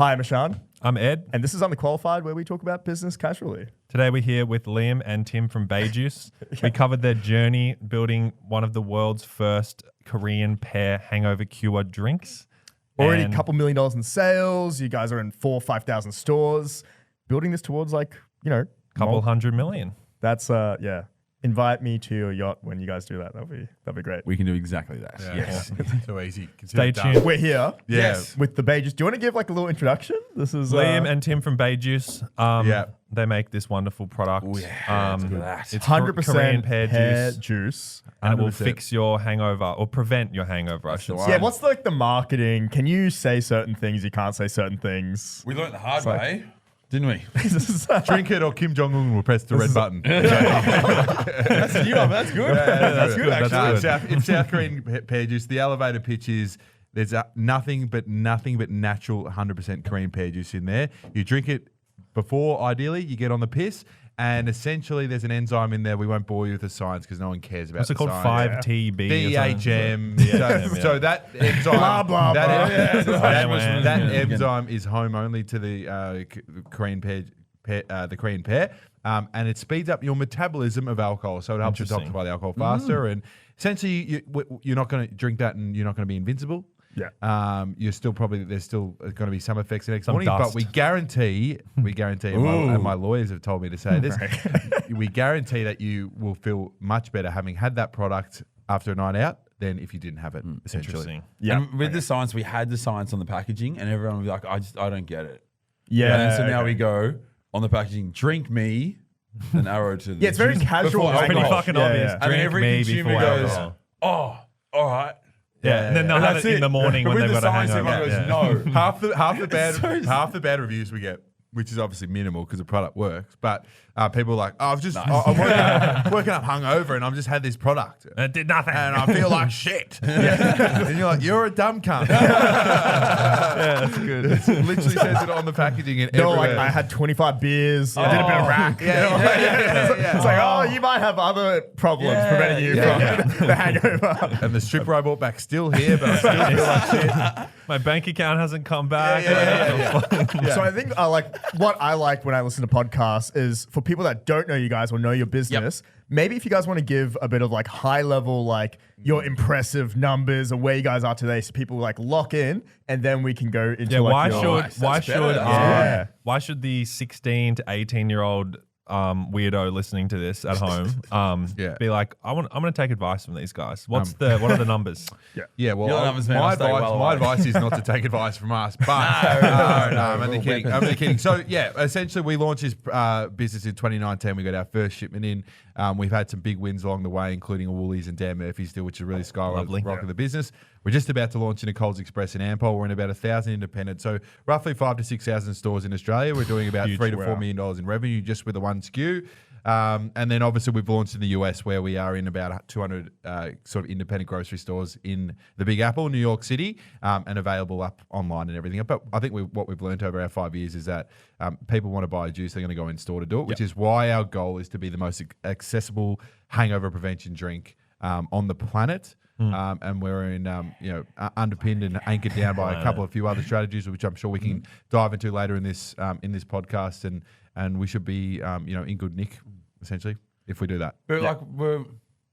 Hi, I'm Ishan. I'm Ed. And this is Underqualified, where we talk about business casually. Today we're here with Liam and Tim from Bae Juice. We covered their journey building one of the world's first Korean pear hangover cure drinks. Already a couple $1 million in sales. You guys are in 4,000 or 5,000 stores. Building this towards Couple 100 million. That's, yeah. Invite me to your yacht when you guys do that. That'd be great. We can do exactly that. Yeah. Yes. Too easy. Stay tuned. We're here. Yes. With the Bae Juice. Do you want to give like a little introduction? This is Liam and Tim from Bae Juice. They make this wonderful product. Oh, yeah. It's 100% Korean pear juice. juice. And it will 100%. fix your hangover or prevent your hangover, I should say. Yeah, what's like the marketing? Can you say certain things? You can't say certain things. We learned the hard way, didn't we? Drink it or Kim Jong-un will press the red button. That's good. That's good, That's actually. In South Korean pear juice, the elevator pitch is there's nothing but natural 100% Korean pear juice in there. You drink it before, ideally, you get on the piss. And essentially, there's an enzyme in there. We won't bore you with the science because no one cares about What's it called? science. 5TB. DHM. So that enzyme, Blah, blah, that enzyme is home only to the Korean pear, the Korean pear, and it speeds up your metabolism of alcohol. So it helps you detoxify the alcohol faster. And essentially, you're not going to drink that, and you're not going to be invincible. Yeah. You're still there's still going to be some effects the next Some morning, dust. but we guarantee, and my lawyers have told me to say this, we guarantee that you will feel much better having had that product after a night out than if you didn't have it. Essentially, Interesting. Yeah. And with the science, we had the science on the packaging, and everyone would be like, I don't get it. Yeah. And so now we go on the packaging, drink me, an arrow to the Yeah, it's very juice casual. before It's pretty alcohol. fucking Yeah, obvious. yeah. And then Drink every me consumer before goes, alcohol. oh, all right. Yeah, and then they'll And have that's it in it. the morning when With they've the got a science, hangover. everyone goes, no. half the bad reviews we get, which is obviously minimal because the product works, but people are like, oh, I'm working up hungover and I've just had this product It did nothing. and I feel like shit. And you're like, you're a dumb cunt. Yeah, that's good. It literally says it on the packaging and No, everywhere. like I had 25 beers. I did a bit of rack. It's like, oh, you might have other problems preventing you from the hangover. And the stripper I bought back still here, but I still feel like shit. My bank account hasn't come back. So I think what I like when I listen to podcasts is for people that don't know you guys or know your business, maybe if you guys want to give a bit of like high level, like your impressive numbers of where you guys are today, so people like lock in, and then we can go into why should the 16 to 18-year-old weirdo listening to this at home be like, I'm going to take advice from these guys. What are the numbers? Yeah, well, You're the numbers man, my I'll stay well away. advice is not to take advice from us, but I'm only kidding. I'm only kidding. So yeah, essentially we launched this business in 2019. We got our first shipment in. We've had some big wins along the way, including a Woolies and Dan Murphy's still, which is really skyrocketing the business. We're just about to launch in a Coles Express in Ampol. We're in about 1,000 independent, so roughly 5,000 to 6,000 stores in Australia. We're doing about $3 to $4 million in revenue just with the one SKU. And then obviously we've launched in the US where we are in about 200 sort of independent grocery stores in the Big Apple, New York City, and available up online and everything. But I think what we've learned over our 5 years is that people want to buy a juice, they're going to go in store to do it, which is why our goal is to be the most accessible hangover prevention drink on the planet. And we're in, underpinned and anchored down by a couple of few other strategies, which I'm sure we can dive into later in this podcast. And we should be, in good nick, essentially, if we do that. But like we're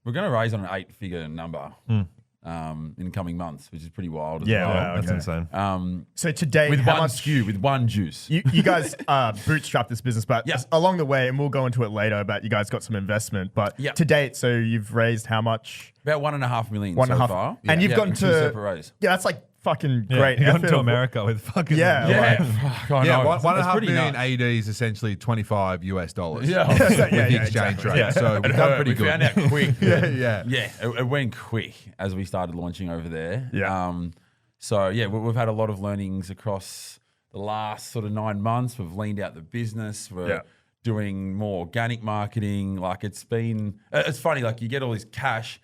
going to raise on an 8-figure number in coming months, which is pretty wild. As well. Wow, That's insane. So today, with how one much SKU, with one juice. you guys bootstrapped this business, but along the way, and we'll go into it later, about you guys got some investment. But to date, so you've raised how much? About 1.5 million so far. And you've gotten two to separate raise. Yeah, that's like fucking Yeah, great. you got effort to of- America with fucking Fuck, I know. One and a half pretty million nuts. AD is essentially $25 US. Yeah. with the Yeah, exchange exactly. rate. So we've done pretty we good. found out quick. Yeah. Yeah, it went quick as we started launching over there. Yeah. So yeah, we've had a lot of learnings across the last sort of 9 months. We've leaned out the business. We're doing more organic marketing. Like it's funny. Like you get all this cash,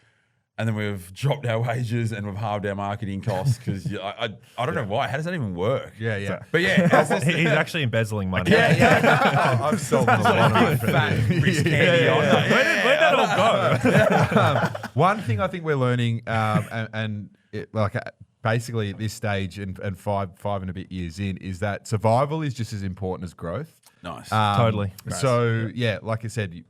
and then we've dropped our wages and we've halved our marketing costs because I don't know why. How does that even work? Yeah. But yeah, He's actually embezzling money. I've sold a lot of fat wrist candy on. Where did that all go? One thing I think we're learning, basically at this stage and five and a bit years in is that survival is just as important as growth. Nice. Totally. So yeah, like I said,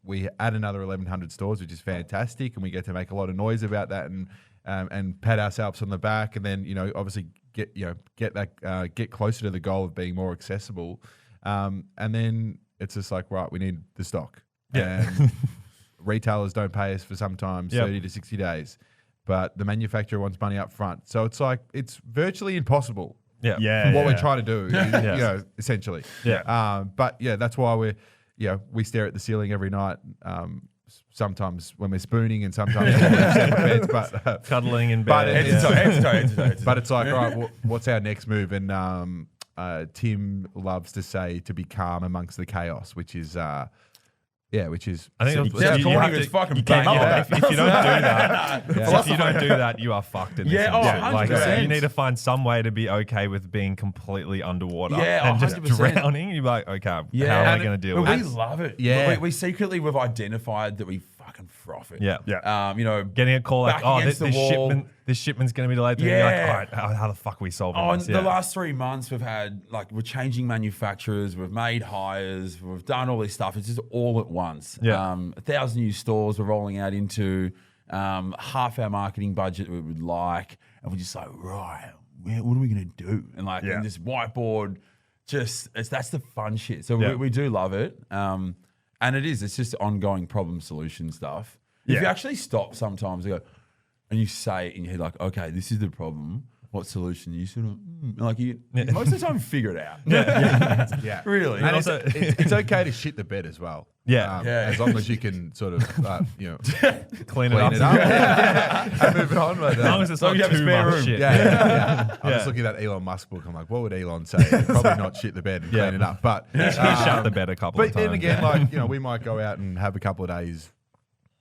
we add another 1,100 stores, which is fantastic, and we get to make a lot of noise about that and pat ourselves on the back, and then obviously get closer to the goal of being more accessible, and then it's just like, right, we need the stock. Yeah. And retailers don't pay us for sometimes 30 to 60 days, but the manufacturer wants money up front. So it's like it's virtually impossible. What we're trying to do, essentially. Yeah. But yeah, that's why we stare at the ceiling every night. Sometimes when we're spooning, and sometimes when we're separate beds, but Cuddling in but bed. but it's like, right, what's our next move? And Tim loves to say to be calm amongst the chaos, which is. Which is. I think it's fucking if you don't do that, if you don't do that, you are fucked in this industry. Like, you need to find some way to be okay with being completely underwater and just 100%. drowning. You're like, okay, how am I going to deal with We this? love it. Yeah. We secretly, we've identified that we fucking froth it. Yeah. Getting a call like, this shipment's going to be delayed. Yeah. You're like, all right, how the fuck are we solving this? The last 3 months we've had, we're changing manufacturers, we've made hires, we've done all this stuff. It's just all at once. Yeah. 1,000 new stores we're rolling out into, half our marketing budget we would like, and we're just like, right, what are we going to do? And and this whiteboard, that's the fun shit. So we do love it. And it's just ongoing problem solution stuff. If you actually stop sometimes and go, and you say it in your head, like, okay, this is the problem. What solution? You sort of most of the time figure it out. Yeah. Really. And also, it's okay to shit the bed as well. As long as you can sort of clean it up. And move it on. As long as it's not too much shit. I'm just looking at that Elon Musk book. I'm like, what would Elon say? Probably not shit the bed and clean it up. But shut the bed a couple of times. But then again, we might go out and have a couple of days,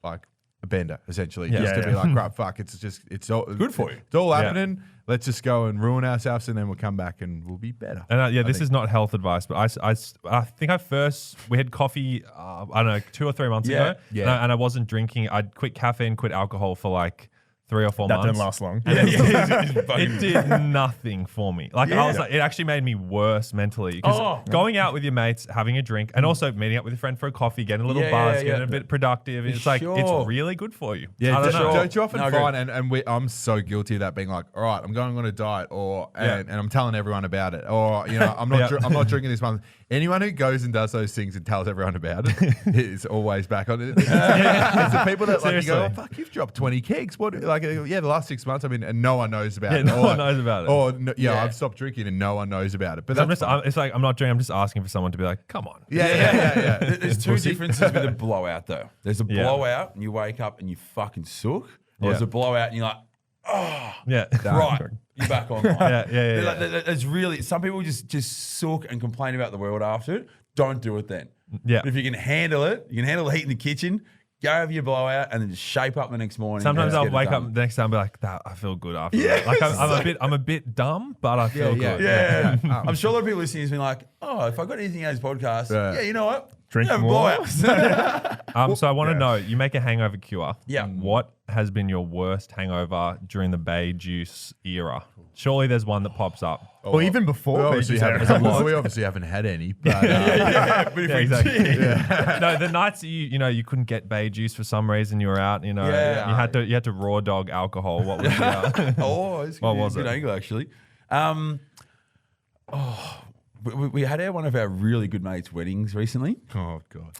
like a bender, essentially, just to be like, right, fuck, it's all good for you. It's all happening. Let's just go and ruin ourselves, and then we'll come back and we'll be better. And this is not health advice, but I think we had coffee, I don't know, 2 or 3 months ago, and I wasn't drinking. I'd quit caffeine, quit alcohol for like 3 or 4 months. That didn't last long. It did nothing for me. I was like, it actually made me worse mentally. Because going out with your mates, having a drink, and also meeting up with your friend for a coffee, getting a little buzz, getting a bit productive. It's like, it's really good for you. Yeah, I don't know. Don't you often find, and I'm so guilty of that, being like, all right, I'm going on a diet, and I'm telling everyone about it, or I'm not drinking this month. Anyone who goes and does those things and tells everyone about it is always back on it. It's the people that you go, oh, fuck, you've dropped 20 kegs. What? The last 6 months, and no one knows about it. No one knows about it. Or I've stopped drinking and no one knows about it. But it's like I'm not drinking. I'm just asking for someone to be like, come on. Yeah. There's two differences with a blowout though. There's a blowout and you wake up and you fucking sook, or there's a blowout and you're like, oh, right, you're back online. There's really some people just sook and complain about the world after it. Don't do it then. Yeah. But if you can handle it, you can handle the heat in the kitchen. Go over your blowout and then just shape up the next morning. Sometimes I'll wake up the next time and be like, I feel good after that. Like I'm a bit dumb, but I feel good. Yeah. I'm sure a lot of people listening has been like, oh, if I got anything out of this podcast, you know what? Drink more. Blowouts. So I want to know, you make a hangover cure. Yeah. What has been your worst hangover during the Bae Juice era? Surely there's one that pops up. Or even before. We obviously haven't had any. But, exactly. No, the nights that you couldn't get Bae Juice for some reason, you were out. You had to raw dog alcohol. What was what was it? Good angle actually. We had one of our really good mates' weddings recently. Oh, God.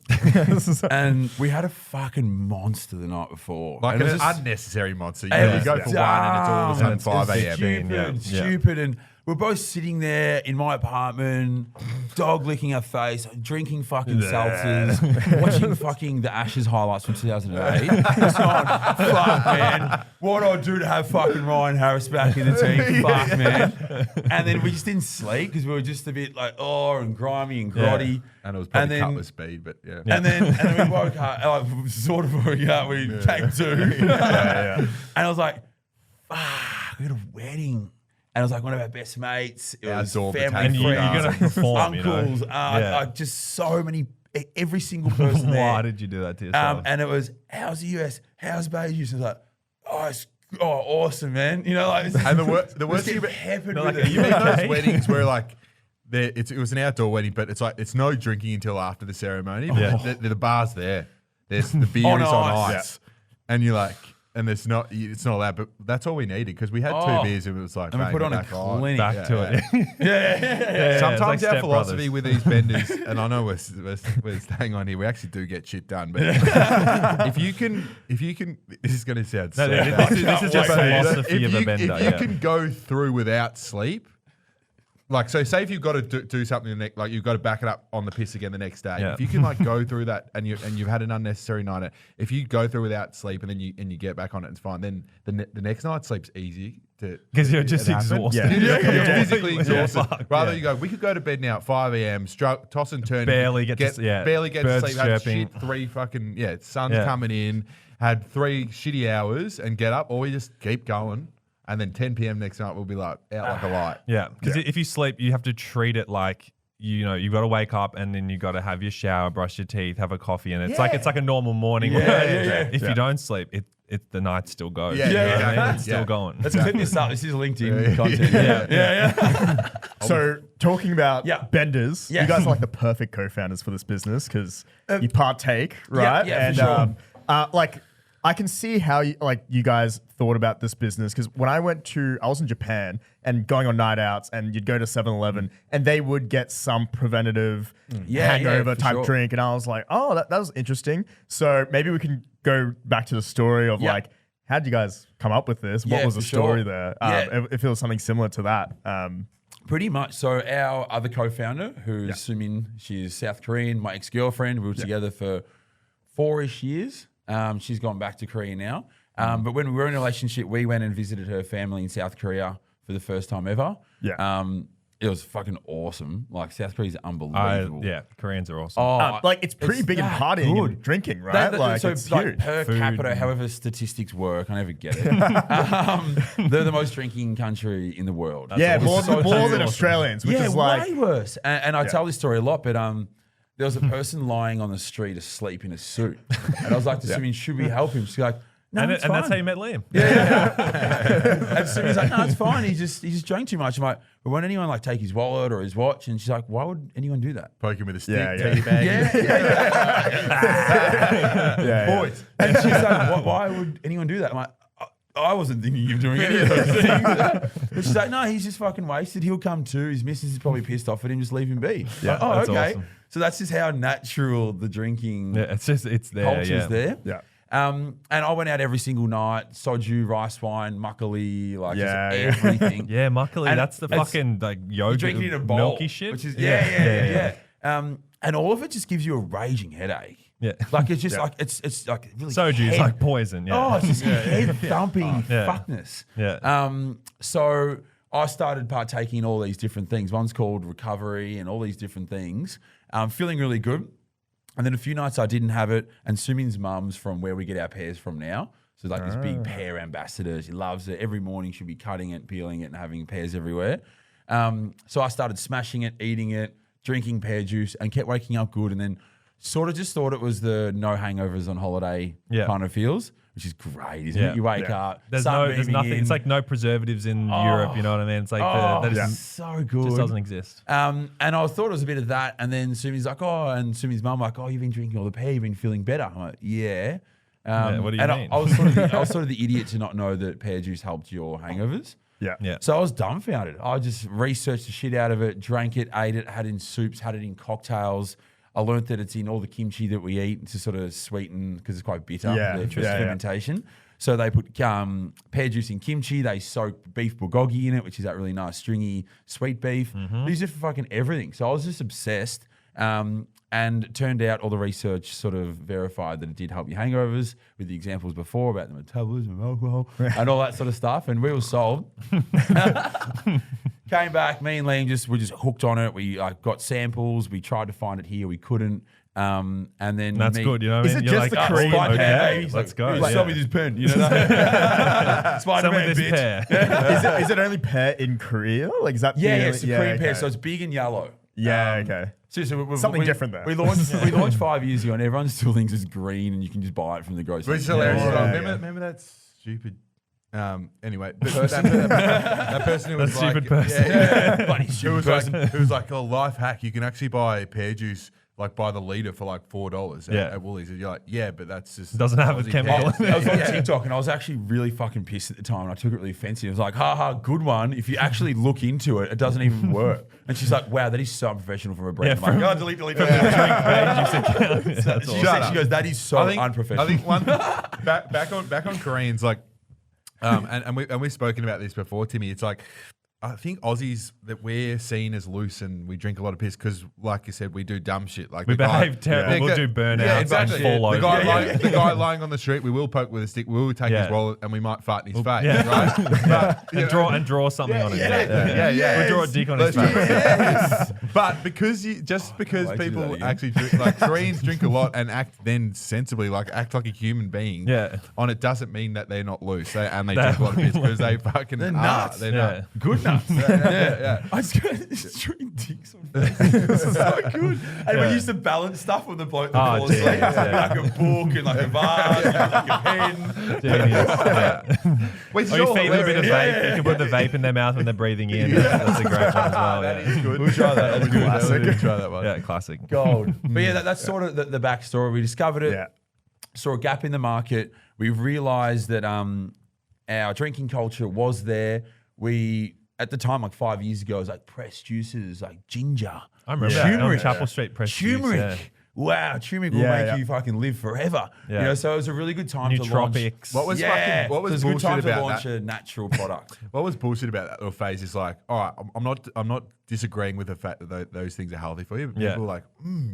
And we had a fucking monster the night before. Like an unnecessary monster. You go for one and it's all of a sudden 5 a.m. Stupid. And we're both sitting there in my apartment, dog licking our face, drinking fucking seltzers, watching fucking the Ashes highlights from 2008. It's not, fuck, man. What do I do to have fucking Ryan Harris back in the team? Fuck, man. And then we just didn't sleep because we were just a bit like, and grimy and grotty. And it was probably cutlass speed, but And then we woke up, sort of woke up, we came to. And I was like, fuck, we had a wedding. And it was like one of our best mates. It was family, and you're going to perform, uncles, like just so many, every single person there. Why did you do that to yourself? And it was, how's the US? How's Bae Juice? I was like, oh, it's oh, awesome, man. You know, like, And the worst thing thing happened No, with like, it. you you know those weddings where like it was an outdoor wedding, but it's no drinking until after the ceremony. But the bar's there. There's the beer On is on ice. ice, and you're like, and it's not allowed. But that's all we needed because we had 2 beers and it was like, And we bang, put on a back on. clinic. Back to it. Yeah. Sometimes it's like our philosophy Step with these vendors, and I know we're staying on here, we actually do get shit done. But if you can, this is going to sound so No, bad. this is just philosophy of a vendor. If you can go through without sleep, like, so say if you've got to do something like you've got to back it up on the piss again the next day. Yeah. If you can like go through that and you've had an unnecessary night, if you go through without sleep and then you get back on it, it's fine. Then the next night's sleep's easy to Because you're just exhausted. You're physically Yeah. exhausted. Fuck, Rather yeah. you go, we could go to bed now at 5 a.m. Toss and turn, Barely get to birds sleep, had chirping. shit, 3 fucking sun's coming in, had 3 shitty hours and get up, or we just keep going. And then 10 p.m. next night, we'll be like out like a light. Yeah, because if you sleep, you have to treat it like you've got to wake up and then you got to have your shower, brush your teeth, have a coffee, and it's like a normal morning. If you don't sleep, the night still goes. Yeah, you know what I exactly. mean? It's still going. Let's clip this up. This is LinkedIn content. Yeah. So talking about benders, Yeah. you guys are like the perfect co-founders for this business because you partake, right? yeah, and for sure. like I can see how you guys thought about this business because when I was in Japan and going on night outs and you'd go to 7-Eleven and they would get some preventative hangover for type sure. drink and I was like, oh, that was interesting. So maybe we can go back to the story of like, how did you guys come up with this? What Yeah, was the for story sure. there? Yeah. If it was something similar to that. Pretty much. So our other co-founder, who's Sumin, she's South Korean, my ex-girlfriend. We were together for 4-ish years. She's gone back to Korea now. But when we were in a relationship, we went and visited her family in South Korea for the first time ever. Yeah. It was fucking awesome. Like, South Korea's unbelievable. Koreans are awesome. Like it's pretty big in that partying good. and drinking, right? So it's huge. per capita, however statistics work, I never get it. They're the most drinking country in the world. Yeah, more so than awesome. Australians, which is like way worse. And I tell this story a lot, but there was a person lying on the street asleep in a suit, and I was like to Sumi, should we help him? She's like, no, and it's that's fine. how you met Liam. And Sumi's like, no, it's fine. He just drank too much. I'm like, but won't anyone like take his wallet or his watch? And she's like, why would anyone do that? Poke him with a stick, Yeah, teddy bag. Boys. And she's like, why would anyone do that? I'm like, I wasn't thinking of doing any of those things. But she's like, no, he's just fucking wasted. He'll come too. His missus is probably pissed off at him. Just leave him be. Yeah, oh, that's okay. awesome. So that's just how natural the drinking Yeah, it's there. culture's there. Yeah. And I went out every single night, soju, rice wine, makgeolli, like Yeah, just everything. Yeah, makgeolli, And that's the it's- fucking like You yogurt, drink it in a bowl, milky shit. which is yeah. And all of it just gives you a raging headache. Yeah. Like it's just like it's like really Soju is head- like poison. Yeah. Oh, it's just head thumping Yeah. fuckness. Yeah. So I started partaking in all these different things. One's called recovery and all these different things. Feeling really good. And then a few nights I didn't have it. And Sumin's mum's from where we get our pears from now. So like this big pear ambassador. She loves it. Every morning she'll be cutting it, peeling it, and having pears everywhere. So I started smashing it, eating it, drinking pear juice, and kept waking up good. And then sort of just thought it was the no hangovers on holiday kind of feels, which is great, isn't it? You wake up, There's there's nothing. It's like no preservatives in Europe. You know what I mean? It's like that is so good. just doesn't exist. And I thought it was a bit of that. And then Sumi's like, and Sumi's mum like, you've been drinking all the pear, you've been feeling better. I'm like, yeah. What do you mean? I was sort of the idiot to not know that pear juice helped your hangovers. Yeah. Yeah. So I was dumbfounded. I just researched the shit out of it, drank it, ate it, had it in soups, had it in cocktails. I learned that it's in all the kimchi that we eat to sort of sweeten because it's quite bitter, the fermentation. So they put pear juice in kimchi. They soak beef bulgogi in it, which is that really nice stringy sweet beef. They use it for fucking everything. So I was just obsessed. And it turned out all the research sort of verified that it did help your hangovers with the examples before about the metabolism of alcohol and all that sort of stuff. And we were sold. Came back, me and Liam were just hooked on it. We got samples. We tried to find it here. We couldn't. And then That's good. You know what I mean? Is it just the Korean Spider-Man, okay, baby. He's let's like, go. Sell me this pen. You know that? Some Spider-Man, with this bitch. pear. Is it only pear in Korea? Like is that Yeah, the it's the Korean pear. So it's big and yellow. Yeah, okay. Seriously, Something different there. We launched 5 years ago, and everyone still thinks it's green, and you can just buy it from the grocery Which is store. hilarious. Yeah, Remember that stupid Anyway, but that person who was That like, stupid person. Bloody who stupid was person. like, who was like, oh, life hack, you can actually buy pear juice like by the liter for like $4 at Woolies. And you're like, yeah, but that's just Doesn't have a Aussie chemical pears. I was on TikTok and I was actually really fucking pissed at the time and I took it really offensive. It was like, haha, good one. If you actually look into it, it doesn't even work. And she's like, wow, that is so unprofessional from a brand. Yeah, I'm like, delete. She goes, that is so unprofessional. I think one back on Koreans, like, and we've spoken about this before, Timmy. It's like, I think Aussies that we're seen as loose and we drink a lot of piss because, like you said, we do dumb shit. Like We behave terrible. We'll do burnouts and fall over. The guy lying on the street, we will poke with a stick. We will take his wallet and we might fart in his face. Yeah. Right? But, and draw something on it. Yeah. We'll draw a dick on his face. Yes. But because Wait, people do that again. actually drink, like Koreans drink a lot and act then sensibly, like act like a human being. Yeah. On it doesn't mean that they're not loose. They drink a lot of piss because they fucking They're are. nuts. They're Yeah. nuts. Good nuts. Yeah. I was going to drink dicks on This is so good. And we used to balance stuff with the bloke that Oh, falls asleep. geez, yeah. Like a book and like a vase and like a pen. Genius. Yeah. Which is Or you all feed them a bit of hilarious. vape. You can put the vape in their mouth when they're breathing in. That's a great one as well. That is good. We'll try that. That's good. Classic. We'll try that one. Yeah, classic. Gold. But yeah, that's sort of the backstory. We discovered it, Yeah. saw a gap in the market. We realized that our drinking culture was there. We, at the time, like 5 years ago, it was like pressed juices, like ginger. I remember that. On Turmeric. Chapel Street Press Juice, Turmeric. yeah. Wow, turmeric will Yeah, make yeah. you fucking live forever. Yeah. You know, so it was a really good time to launch. Nootropics. What was Yeah, what was so it was a good time bullshit to about launch that? a natural product. What was bullshit about that little phase is like, all right, I'm not disagreeing with the fact that those things are healthy for you, but Yeah. people are like,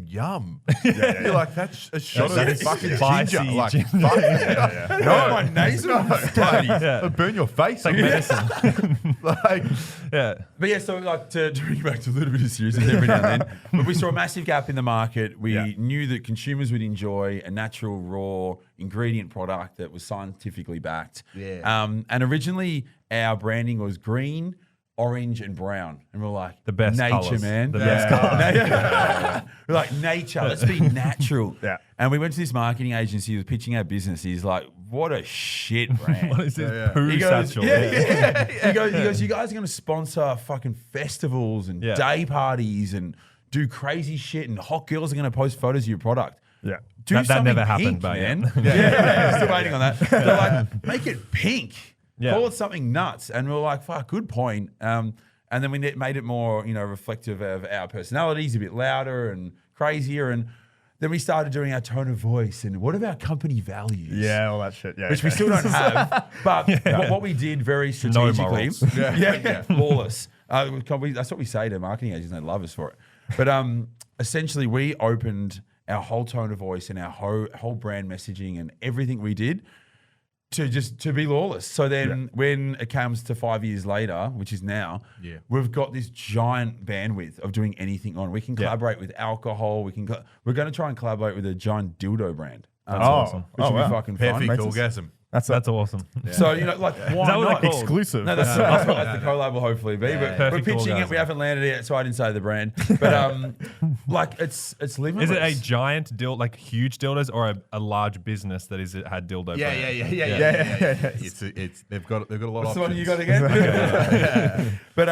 yum. You're like, that's a shot That of is fucking spicy ginger. Like, ginger. fuck yeah. No, my nasal was bloody. Yeah. It'll burn your face. Like medicine. Like, Yeah. But yeah, so like to bring back to a little bit of seriousness every now and then. But we saw a massive gap in the market. We knew that consumers would enjoy a natural, raw ingredient product that was scientifically backed. Yeah. And originally our branding was green, orange, and brown. And we're like, The best nature, colours. man. The best colours. We're like, nature, let's be natural. Yeah. And we went to this marketing agency who was pitching our business. He's like, what a shit brand. What is this Yeah. poo He goes, satchel? He goes, you guys are going to sponsor fucking festivals and Yeah. day parties and do crazy shit, and hot girls are going to post photos of your product. Yeah. Do That something never happened, pink, but man. yeah. Yeah, still waiting on that. They're like, make it pink. Yeah. Call it something nuts. And we were like, fuck, good point. And then we made it more, reflective of our personalities, a bit louder and crazier. And then we started doing our tone of voice and what are our company values? Yeah, all that shit. Yeah. Which we still don't have. But what we did very strategically, morals. flawless. That's what we say to marketing agents, and they love us for it. But essentially, we opened our whole tone of voice and our whole brand messaging and everything we did to be lawless. So then when it comes to 5 years later, which is now, we've got this giant bandwidth of doing anything on. We can collaborate with alcohol. We're going to try and collaborate with a giant dildo brand. That's awesome. Which would wow. be fucking fun. perfect orgasm. That's That's awesome. So, like, why Is that what not? they're called? exclusive. No, that's what the collab will hopefully be. But we're Perfect pitching it. orgasm. We haven't landed it yet, so I didn't say the brand. But like it's limitless. Is it a giant dildo, like huge dildos, or a large business that had dildo? Yeah. It's they've got a lot What's of the one options. you got again? But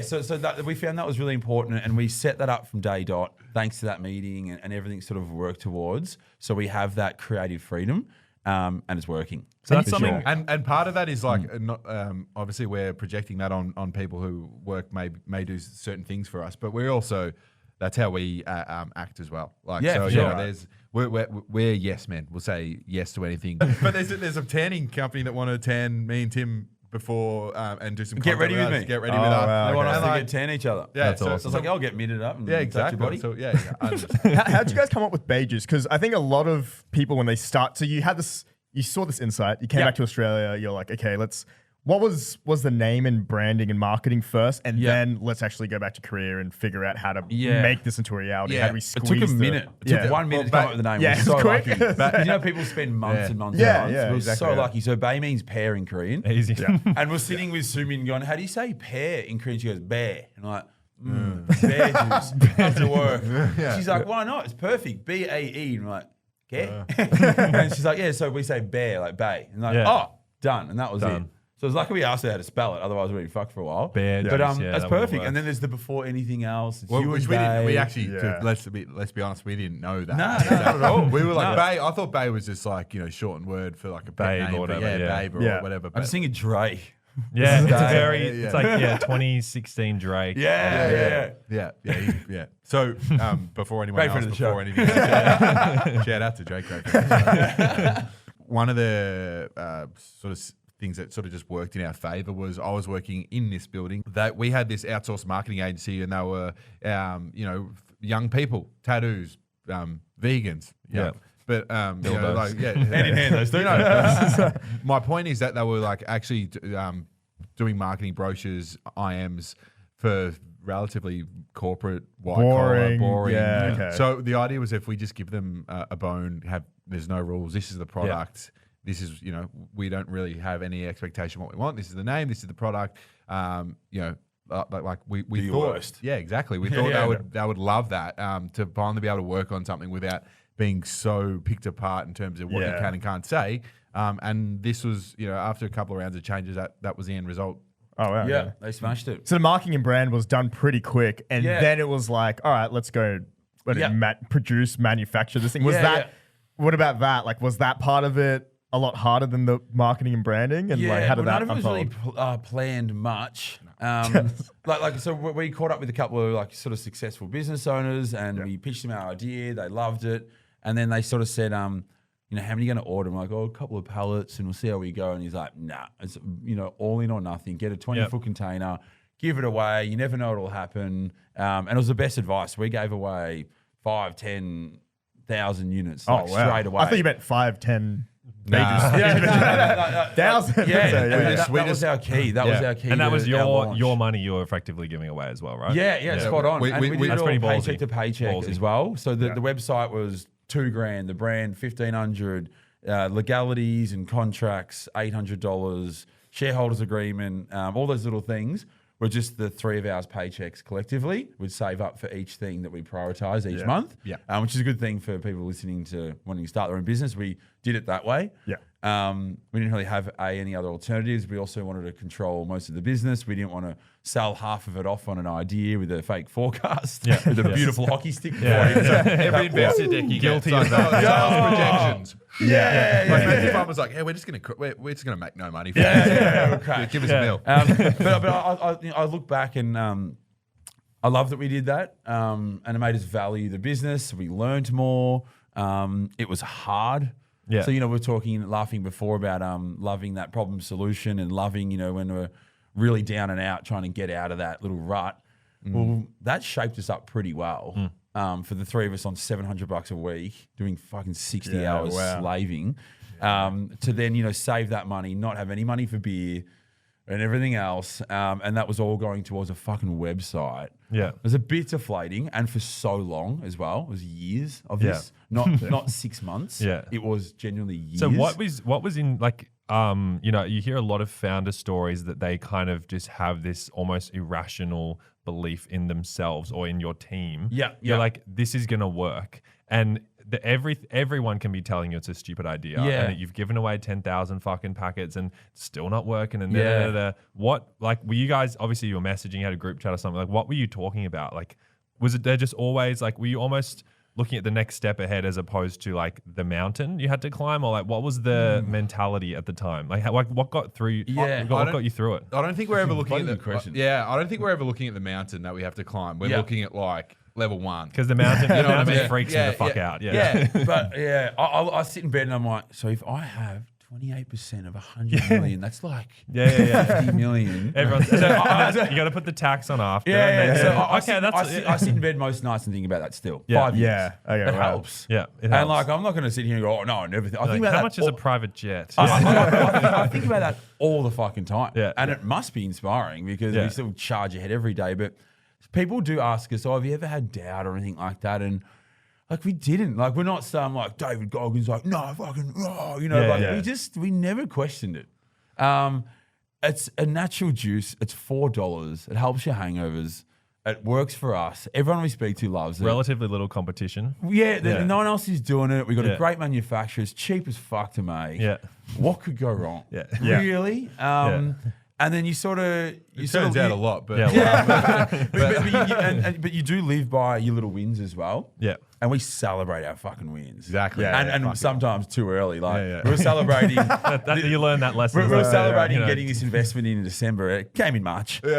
so that we found that was really important, and we set that up from day dot. Thanks to that meeting and everything sort of worked towards. So we have that creative freedom, and it's working. So that's For something. sure. And part of that is like, not, obviously we're projecting that on people who work may do certain things for us, but we're also, that's how we act as well. Like, Yeah, so for yeah, sure. we're yes men. We'll say yes to anything. But there's a tanning company that want to tan me and Tim before and do some Get content ready with us. me. Get ready Oh, with us. wow, They want okay. us And to like, get tan each other. yeah, That's so, awesome. So it's like, I'll get mitted up and yeah, touch your exactly. body. So yeah, 100%. How'd you guys come up with Bae Juice? Because I think a lot of people, when they start, so you saw this insight, you came back to Australia, you're like, okay, what was the name and branding and marketing first, and then let's actually go back to Korea and figure out how to make this into a reality. Yeah. How do we It squeeze took a minute. It took 1 minute to come up with the name. Yeah, We're so it's quick. lucky. But you know, people spend months and months and Yeah, months. yeah, We're exactly, so yeah. lucky. So Bae means pear in Korean. Easy. And we're sitting with Sumin going, how do you say pear in Korean? She goes, bear. And I'm like, Bae Juice. Has to work. She's like, why not? It's perfect. B-A-E. And I'm like, okay. And she's like, yeah, so we say bear, like Bae. And like, Yeah. oh, done. And that was Done. it. So it's lucky we asked her how to spell it. Otherwise, we'd be fucked for a while. Bae But Juice, that's that perfect. would And then there's the before anything else. It's Well, you which and we didn't. We Bae. actually, Yeah. let's be honest, we didn't know that. No, not at all. We were like No. Bae. I thought Bae was just like shortened word for like a Babe pet name, or but whatever, yeah. Babe or Yeah. whatever. I'm But just thinking Dre. Yeah, it's Day. very. Yeah. It's like 2016 Drake. Yeah. yeah. So before anyone Great else, friend of the show. before anything else, shout out to Drake. Great friend of the show. One of the sort of things that sort of just worked in our favor was I was working in this building that we had this outsourced marketing agency, and they were young people, tattoos, vegans. Yeah. But Dildos. Hand in hand, those two. My point is that they were like actually doing marketing brochures, IMs for relatively corporate, white collar, boring. Yeah, okay. So the idea was if we just give them a bone, there's no rules. This is the product. This is we don't really have any expectation what we want. This is the name. This is the product. Like we The thought. worst. Yeah, exactly. We thought they would love that to finally be able to work on something without being so picked apart in terms of what you can and can't say. And this was, after a couple of rounds of changes, that was the end result. Oh, wow. Yeah, okay. they smashed it. So the marketing and brand was done pretty quick. And then it was like, all right, let's go produce, manufacture this thing. Was what about that? Like, was that part of it a lot harder than the marketing and branding? And like, how did that none of it was unfold? really planned much. So we caught up with a couple of like sort of successful business owners, and we pitched them our idea. They loved it, and then they sort of said, how many are you going to order? I'm like, a couple of pallets, and we'll see how we go. And he's like, nah, it's all in or nothing. Get a 20-foot container, give it away. You never know what'll happen. And it was the best advice. We gave away 5,000-10,000 units straight away. I thought you meant 5, 10. Nah. Thousand. That was our key. That was our key. And that was our launch. your money you were effectively giving away as well, right? Yeah, spot on. We And we did that's it all pretty ballsy. paycheck to paycheck Ballsy. as well. So the website was $2,000, the brand $1,500, legalities and contracts $800, shareholders agreement, all those little things were just the three of ours paychecks collectively. We'd save up for each thing that we prioritize each month, which is a good thing for people listening to wanting to start their own business. We did it that way. Yeah. We didn't really have any other alternatives. We also wanted to control most of the business. We didn't want to sell half of it off on an idea with a fake forecast with a beautiful hockey stick. Every investor deck you Guilty get. of that. Sales projections. Yeah. Matthew Farmer's like, we're just gonna make no money. Give us a meal. But I look back and I love that we did that, and it made us value the business. We learned more. It was hard. Yeah. So, we were laughing before about loving that problem solution and loving, when we're really down and out trying to get out of that little rut. Well, that shaped us up pretty well for the three of us on $700 a week, doing fucking 60 hours slaving, to then, save that money, not have any money for beer and everything else. And that was all going towards a fucking website. Yeah. It was a bit deflating, and for so long as well. It was years of this, not 6 months. Yeah. It was genuinely years. So what was in like you hear a lot of founder stories that they kind of just have this almost irrational belief in themselves or in your team. Yeah. You're like, this is gonna work. And everyone can be telling you it's a stupid idea. Yeah. And that you've given away 10,000 fucking packets and it's still not working. And what, like, were you guys, obviously you were messaging, you had a group chat or something, like what were you talking about? Like, was it there just always like, were you almost looking at the next step ahead as opposed to like the mountain you had to climb, or like what was the mentality at the time? Like, what got through? What got you through it? I don't think we're ever looking at the question. I don't think we're ever looking at the mountain that we have to climb. We're looking at like level 1. Because the mountain, you know what I mean, Yeah. freaks me the fuck out. But I sit in bed and I'm like, so if I have 28% of 100 million, that's like 50 million. Everyone's, you got to put the tax on after. I sit in bed most nights and think about that still. 5 years. Yeah. Okay, It right. helps. Yeah, it And helps. like, I'm not going to sit here and go, oh no, I never think. I think Like, about how that much is a private jet? I think about that all the fucking time. Yeah. And it must be inspiring because we still charge ahead every day. But people do ask us, have you ever had doubt or anything like that? And like, we didn't. Like, we're not some like David Goggins, like, no, fucking, we never questioned it. It's a natural juice. It's $4. It helps your hangovers. It works for us. Everyone we speak to loves it. Relatively little competition. Yeah, no one else is doing it. We've got a great manufacturer. It's cheap as fuck to make. Yeah. What could go wrong? Yeah. Really? And then you sort of... It turns out a lot, but... but you do live by your little wins as well. Yeah. And we celebrate our fucking wins. Exactly. And sometimes too early. Like, we were celebrating... you learn that lesson. We were celebrating getting this investment in December. It came in March. It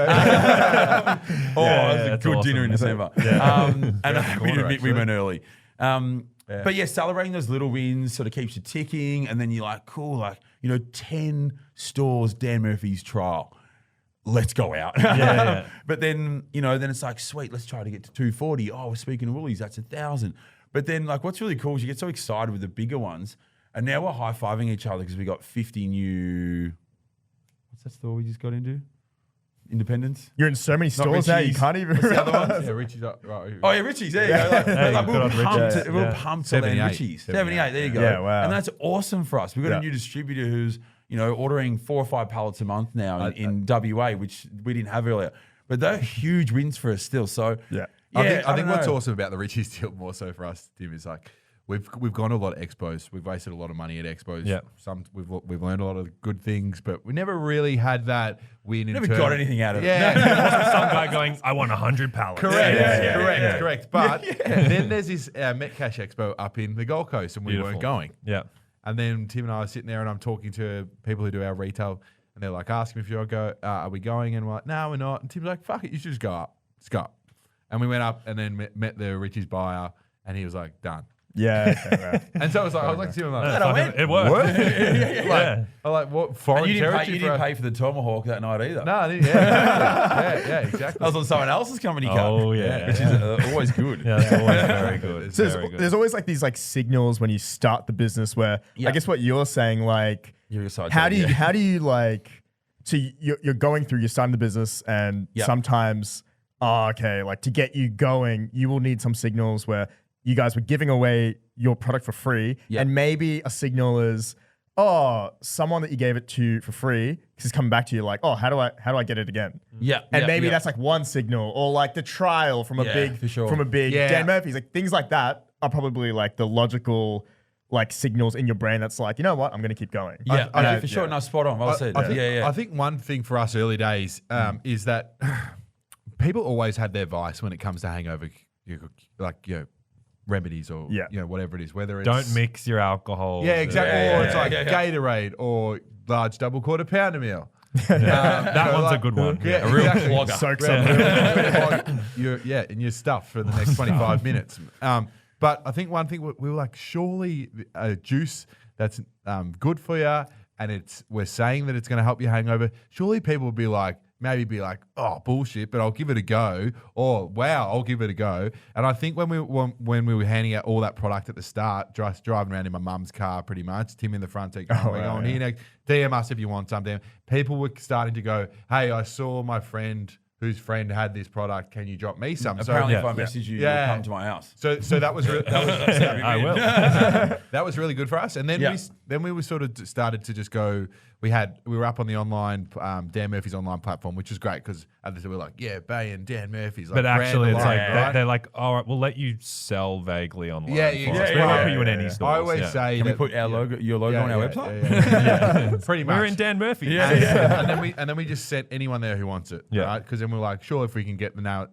was a good dinner in December. And we went early. But yeah, celebrating those little wins sort of keeps you ticking. And then you're like, cool, like, 10 stores, Dan Murphy's trial. Let's go out. But then, then it's like, sweet, let's try to get to 240. Oh, we're speaking of Woolies, that's 1,000. But then, like, what's really cool is you get so excited with the bigger ones. And now we're high-fiving each other because we got 50 new... What's that store we just got into? Independence? You're in so many stores now, you can't even... What's the other ones? Yeah, Richie's up. Right. Oh, yeah, Richie's. There you go. We were pumped to land 78. Richie's. 78, there you go. Yeah, wow. And that's awesome for us. We've got a new distributor who's, ordering 4 or 5 pallets a month now in WA, which we didn't have earlier. But they're huge wins for us still. So, I think what's awesome about the Richie's deal more so for us, Tim, is like, We've gone to a lot of expos. We've wasted a lot of money at expos. Yeah. We've learned a lot of good things, but we never really had that win. Never got anything out of it. Yeah. Some guy going, I want 100 pallets. Correct. But then there's this Metcash Expo up in the Gold Coast, and we weren't going. Yeah. And then Tim and I are sitting there, and I'm talking to people who do our retail, and they're like, asking if you'll go, are we going? And we're like, no, we're not. And Tim's like, fuck it, you should just go up. Let's go up. And we went up and then met the Richie's buyer, and he was like, done. Yeah. And so I was like, Tim, like, it worked. I'm like, what foreign territory? You didn't pay for the Tomahawk that night either. No, I didn't. Yeah, exactly. I was on someone else's company card. Oh, yeah. Which is always good. Yeah, that's always very good. So there's always like these like signals when you start the business where I guess what you're saying, like, how do you like, so you're going through, you're starting the business and sometimes, like to get you going, you will need some signals where you guys were giving away your product for free. Yep. And maybe a signal is, someone that you gave it to for free is coming back to you like, how do I get it again? Yeah. And maybe that's like one signal, or like the trial from a big Dan Murphy's. Like things like that are probably like the logical like signals in your brain that's like, you know what, I'm going to keep going. Yeah, for sure. No, spot on. Well said. I think one thing for us early days is that people always had their vice when it comes to hangover, remedies or whatever it is, whether it's don't mix your alcohol. Yeah, exactly. Or it's like Gatorade or large double quarter pounder meal. That one's a good one. Yeah, a real flogger. Soak in your stuff for the next 25 minutes. But I think one thing we were like, surely a juice that's good for you, and we're saying that it's going to help you hangover. Surely people will be like, oh, bullshit, but I'll give it a go. Or, wow, I'll give it a go. And I think when we were handing out all that product at the start, just driving around in my mum's car pretty much, Tim in the front seat, we're going here next. DM us if you want something. People were starting to go, hey, I saw my friend whose friend had this product. Can you drop me some? Apparently, if I message you, you'll come to my house. So that was really, I will. That was really good for us. And then we were sort of started to just go. We were up on the online Dan Murphy's online platform, which was great because we were like, Bae and Dan Murphy's. Like, but actually, it's like right? they're like, all right, we'll let you sell vaguely online. We won't put you in any stores. I always say, can we put your logo on our website? Yeah. Pretty much. We're in Dan Murphy. And then we just sent anyone there who wants it, right? Because then we're like, sure, if we can get the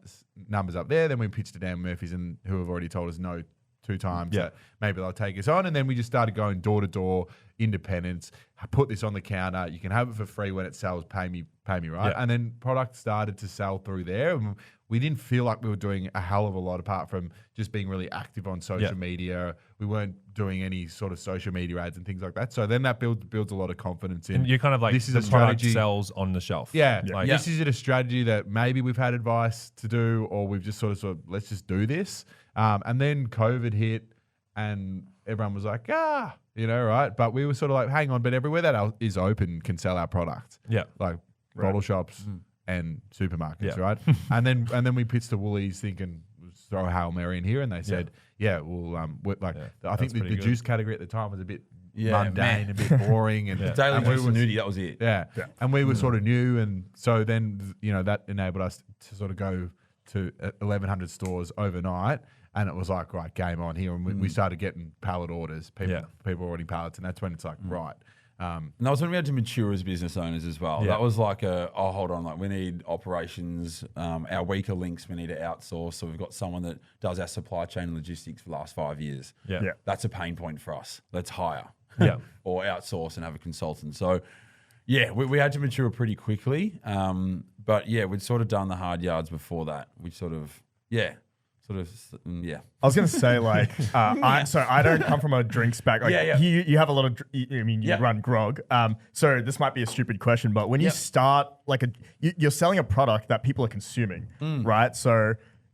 numbers up there, then we pitch to Dan Murphy's and who have already told us no 2 times. Yeah. Maybe they'll take us on. And then we just started going door to door, independents, put this on the counter. You can have it for free when it sells, pay me, right? Yeah. And then product started to sell through there. And we didn't feel like we were doing a hell of a lot apart from just being really active on social media. We weren't doing any sort of social media ads and things like that. So then that builds a lot of confidence in. And you're kind of like, this is the a strategy. product sells on the shelf. Yeah. Like, this is a strategy that maybe we've had advice to do, or we've just sort of let's just do this. And then COVID hit and everyone was like, right? But we were sort of like, hang on, but everywhere that is open can sell our product. Yeah. Like bottle shops and supermarkets, right? and then we pitched to Woolies thinking, let's throw a Hail Mary in here. And they said, I think the juice category at the time was a bit mundane, a bit boring. And daily juice and nudie, that was it. Yeah. And we were sort of new. And so then, that enabled us to sort of go to 1,100 stores overnight. And it was like, right, game on here. And we started getting pallet orders. People were ordering pallets. And that's when it's like, right. And that was when we had to mature as business owners as well. Yeah. That was like hold on, like we need operations, our weaker links we need to outsource. So we've got someone that does our supply chain and logistics for the last 5 years. Yeah. That's a pain point for us. Let's hire or outsource and have a consultant. So yeah, we had to mature pretty quickly. But yeah, we'd sort of done the hard yards before that. We sort of. I was gonna say like, I don't come from a drinks back. Like, you have a lot of. You run grog. So this might be a stupid question, but when you start like you're selling a product that people are consuming, right? So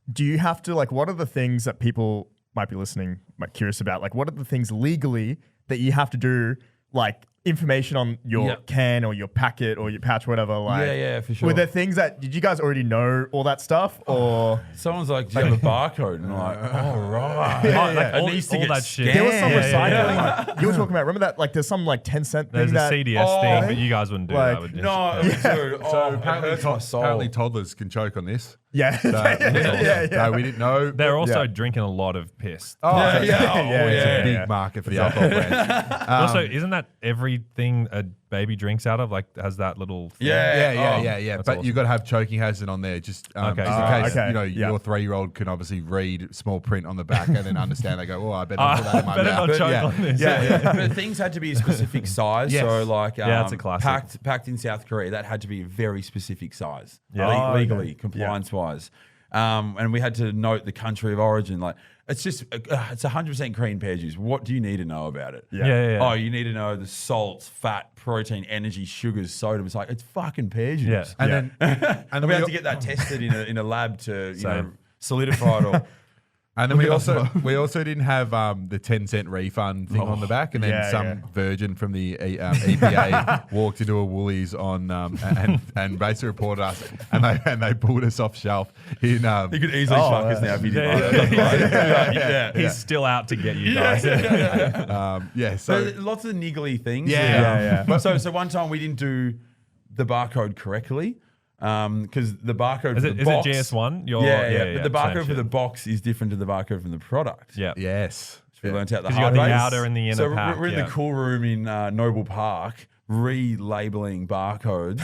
do you have to like? What are the things that people might be listening, curious about? Like, what are the things legally that you have to do? Like information on your can or your packet or your pouch, whatever. Like, for sure. Were there things that, did you guys already know all that stuff? Or someone's like, do you have a barcode? And I'm like, oh, right. Like, it needs to all get that shit. scanned. there was some recycling. Like, you were talking about, remember that? Like, there's some like 10-cent There's thing a that. CDS thing, but you guys wouldn't do like, that, would you? No, dude. So So apparently toddlers can choke on this. Yeah. So, no, we didn't know. They're also drinking a lot of piss. It's a big yeah. market for the alcohol brands. Also, isn't that everything a baby drinks out of? Like, has that little thing? Yeah. That's But awesome. you've got to have choking hazard on there, just in case your 3-year-old can obviously read small print on the back and then understand. They go, I better not put that in my better mouth. not choke on this. But things had to be a specific size. Yes. So like, that's a classic. packed in South Korea, that had to be a very specific size, Yeah. legally, compliance-wise. And we had to note the country of origin. Like, it's just, it's 100% Korean pear juice. What do you need to know about it? Yeah. Oh, you need to know the salts, fat, protein, energy, sugars, sodium. It's like, it's fucking pear juice. Yeah. And we had to get that tested in a lab to solidify it all. And then we also didn't have the 10-cent refund thing on the back, and then some virgin from the EPA walked into a Woolies on and basically reported us, and they pulled us off shelf. You could easily fuck us now if you didn't. He's still out to get you guys. So lots of niggly things. So one time we didn't do the barcode correctly. Because the barcode for the box... Is it GS1? But the barcode for the box is different to the barcode from the product. Yeah. Yes. We learned out the Because hard you got way. the outer and the inner So pack. we're in the cool room in Noble Park, relabeling barcodes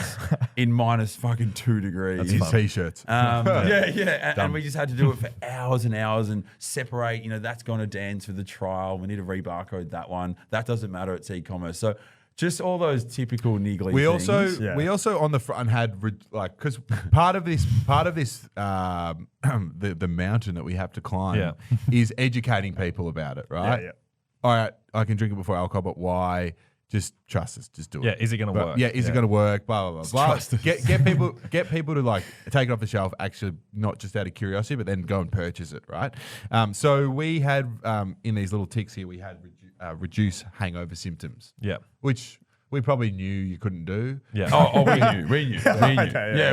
in minus fucking 2 degrees. His t-shirts. And we just had to do it for hours and hours and separate, that's going to dance for the trial. We need to rebarcode that one. That doesn't matter, it's e-commerce. So just all those typical niggly things. We also on the front had because part of this the mountain that we have to climb is educating people about it, right? Yeah. All right, I can drink it before alcohol, but why? Just trust us. Just do it. Yeah, is it going to work? Yeah, is it going to work? Blah blah blah. Trust us. Get people to like take it off the shelf. Actually, not just out of curiosity, but then go and purchase it. Right. So we had in these little ticks here, we had reduce hangover symptoms. Yeah. Which we probably knew you couldn't do. Yeah. We knew.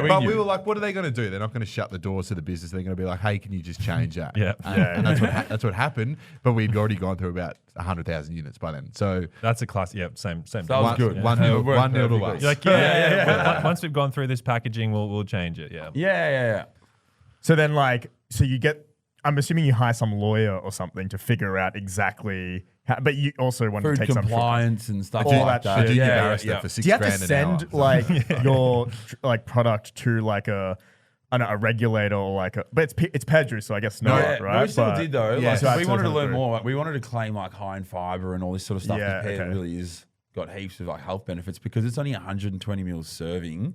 But we were like, what are they going to do? They're not going to shut the doors to the business. They're going to be like, hey, can you just change that? And that's what happened. But we'd already gone through about 100,000 units by then. So that's a class. Yeah, same. That was good. 1-0 to us. You're like, once we've gone through this packaging, we'll change it. Yeah. So then you get, I'm assuming you hire some lawyer or something to figure out exactly how, but you also want Food to take some compliance and stuff all like that that. shit. Junior barrister for $6,000 Do you have to an send hour. your product to like a regulator or like but it's pear juice, so I guess right? No, we still did though. Yeah, So we wanted to learn more. We wanted to claim like high in fiber and all this sort of stuff. Yeah, because pear really is got heaps of like health benefits because it's only 120 mils serving.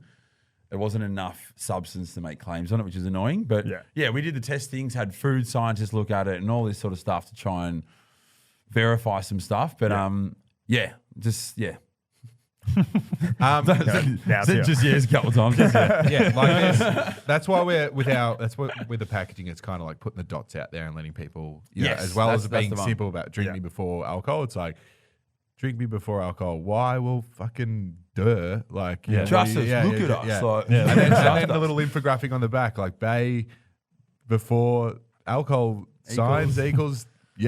There wasn't enough substance to make claims on it, which is annoying. But we did the testings, had food scientists look at it and all this sort of stuff to try and verify some stuff. But Said just yes a couple of times. That's why we're with the packaging. It's kind of like putting the dots out there and letting people, as well as being simple about drink me before alcohol. It's like drink me before alcohol. Why? Well, fucking duh. Like trust us. Look at us. Yeah. Like, And then the little infographic on the back, like Bae before alcohol signs equals. So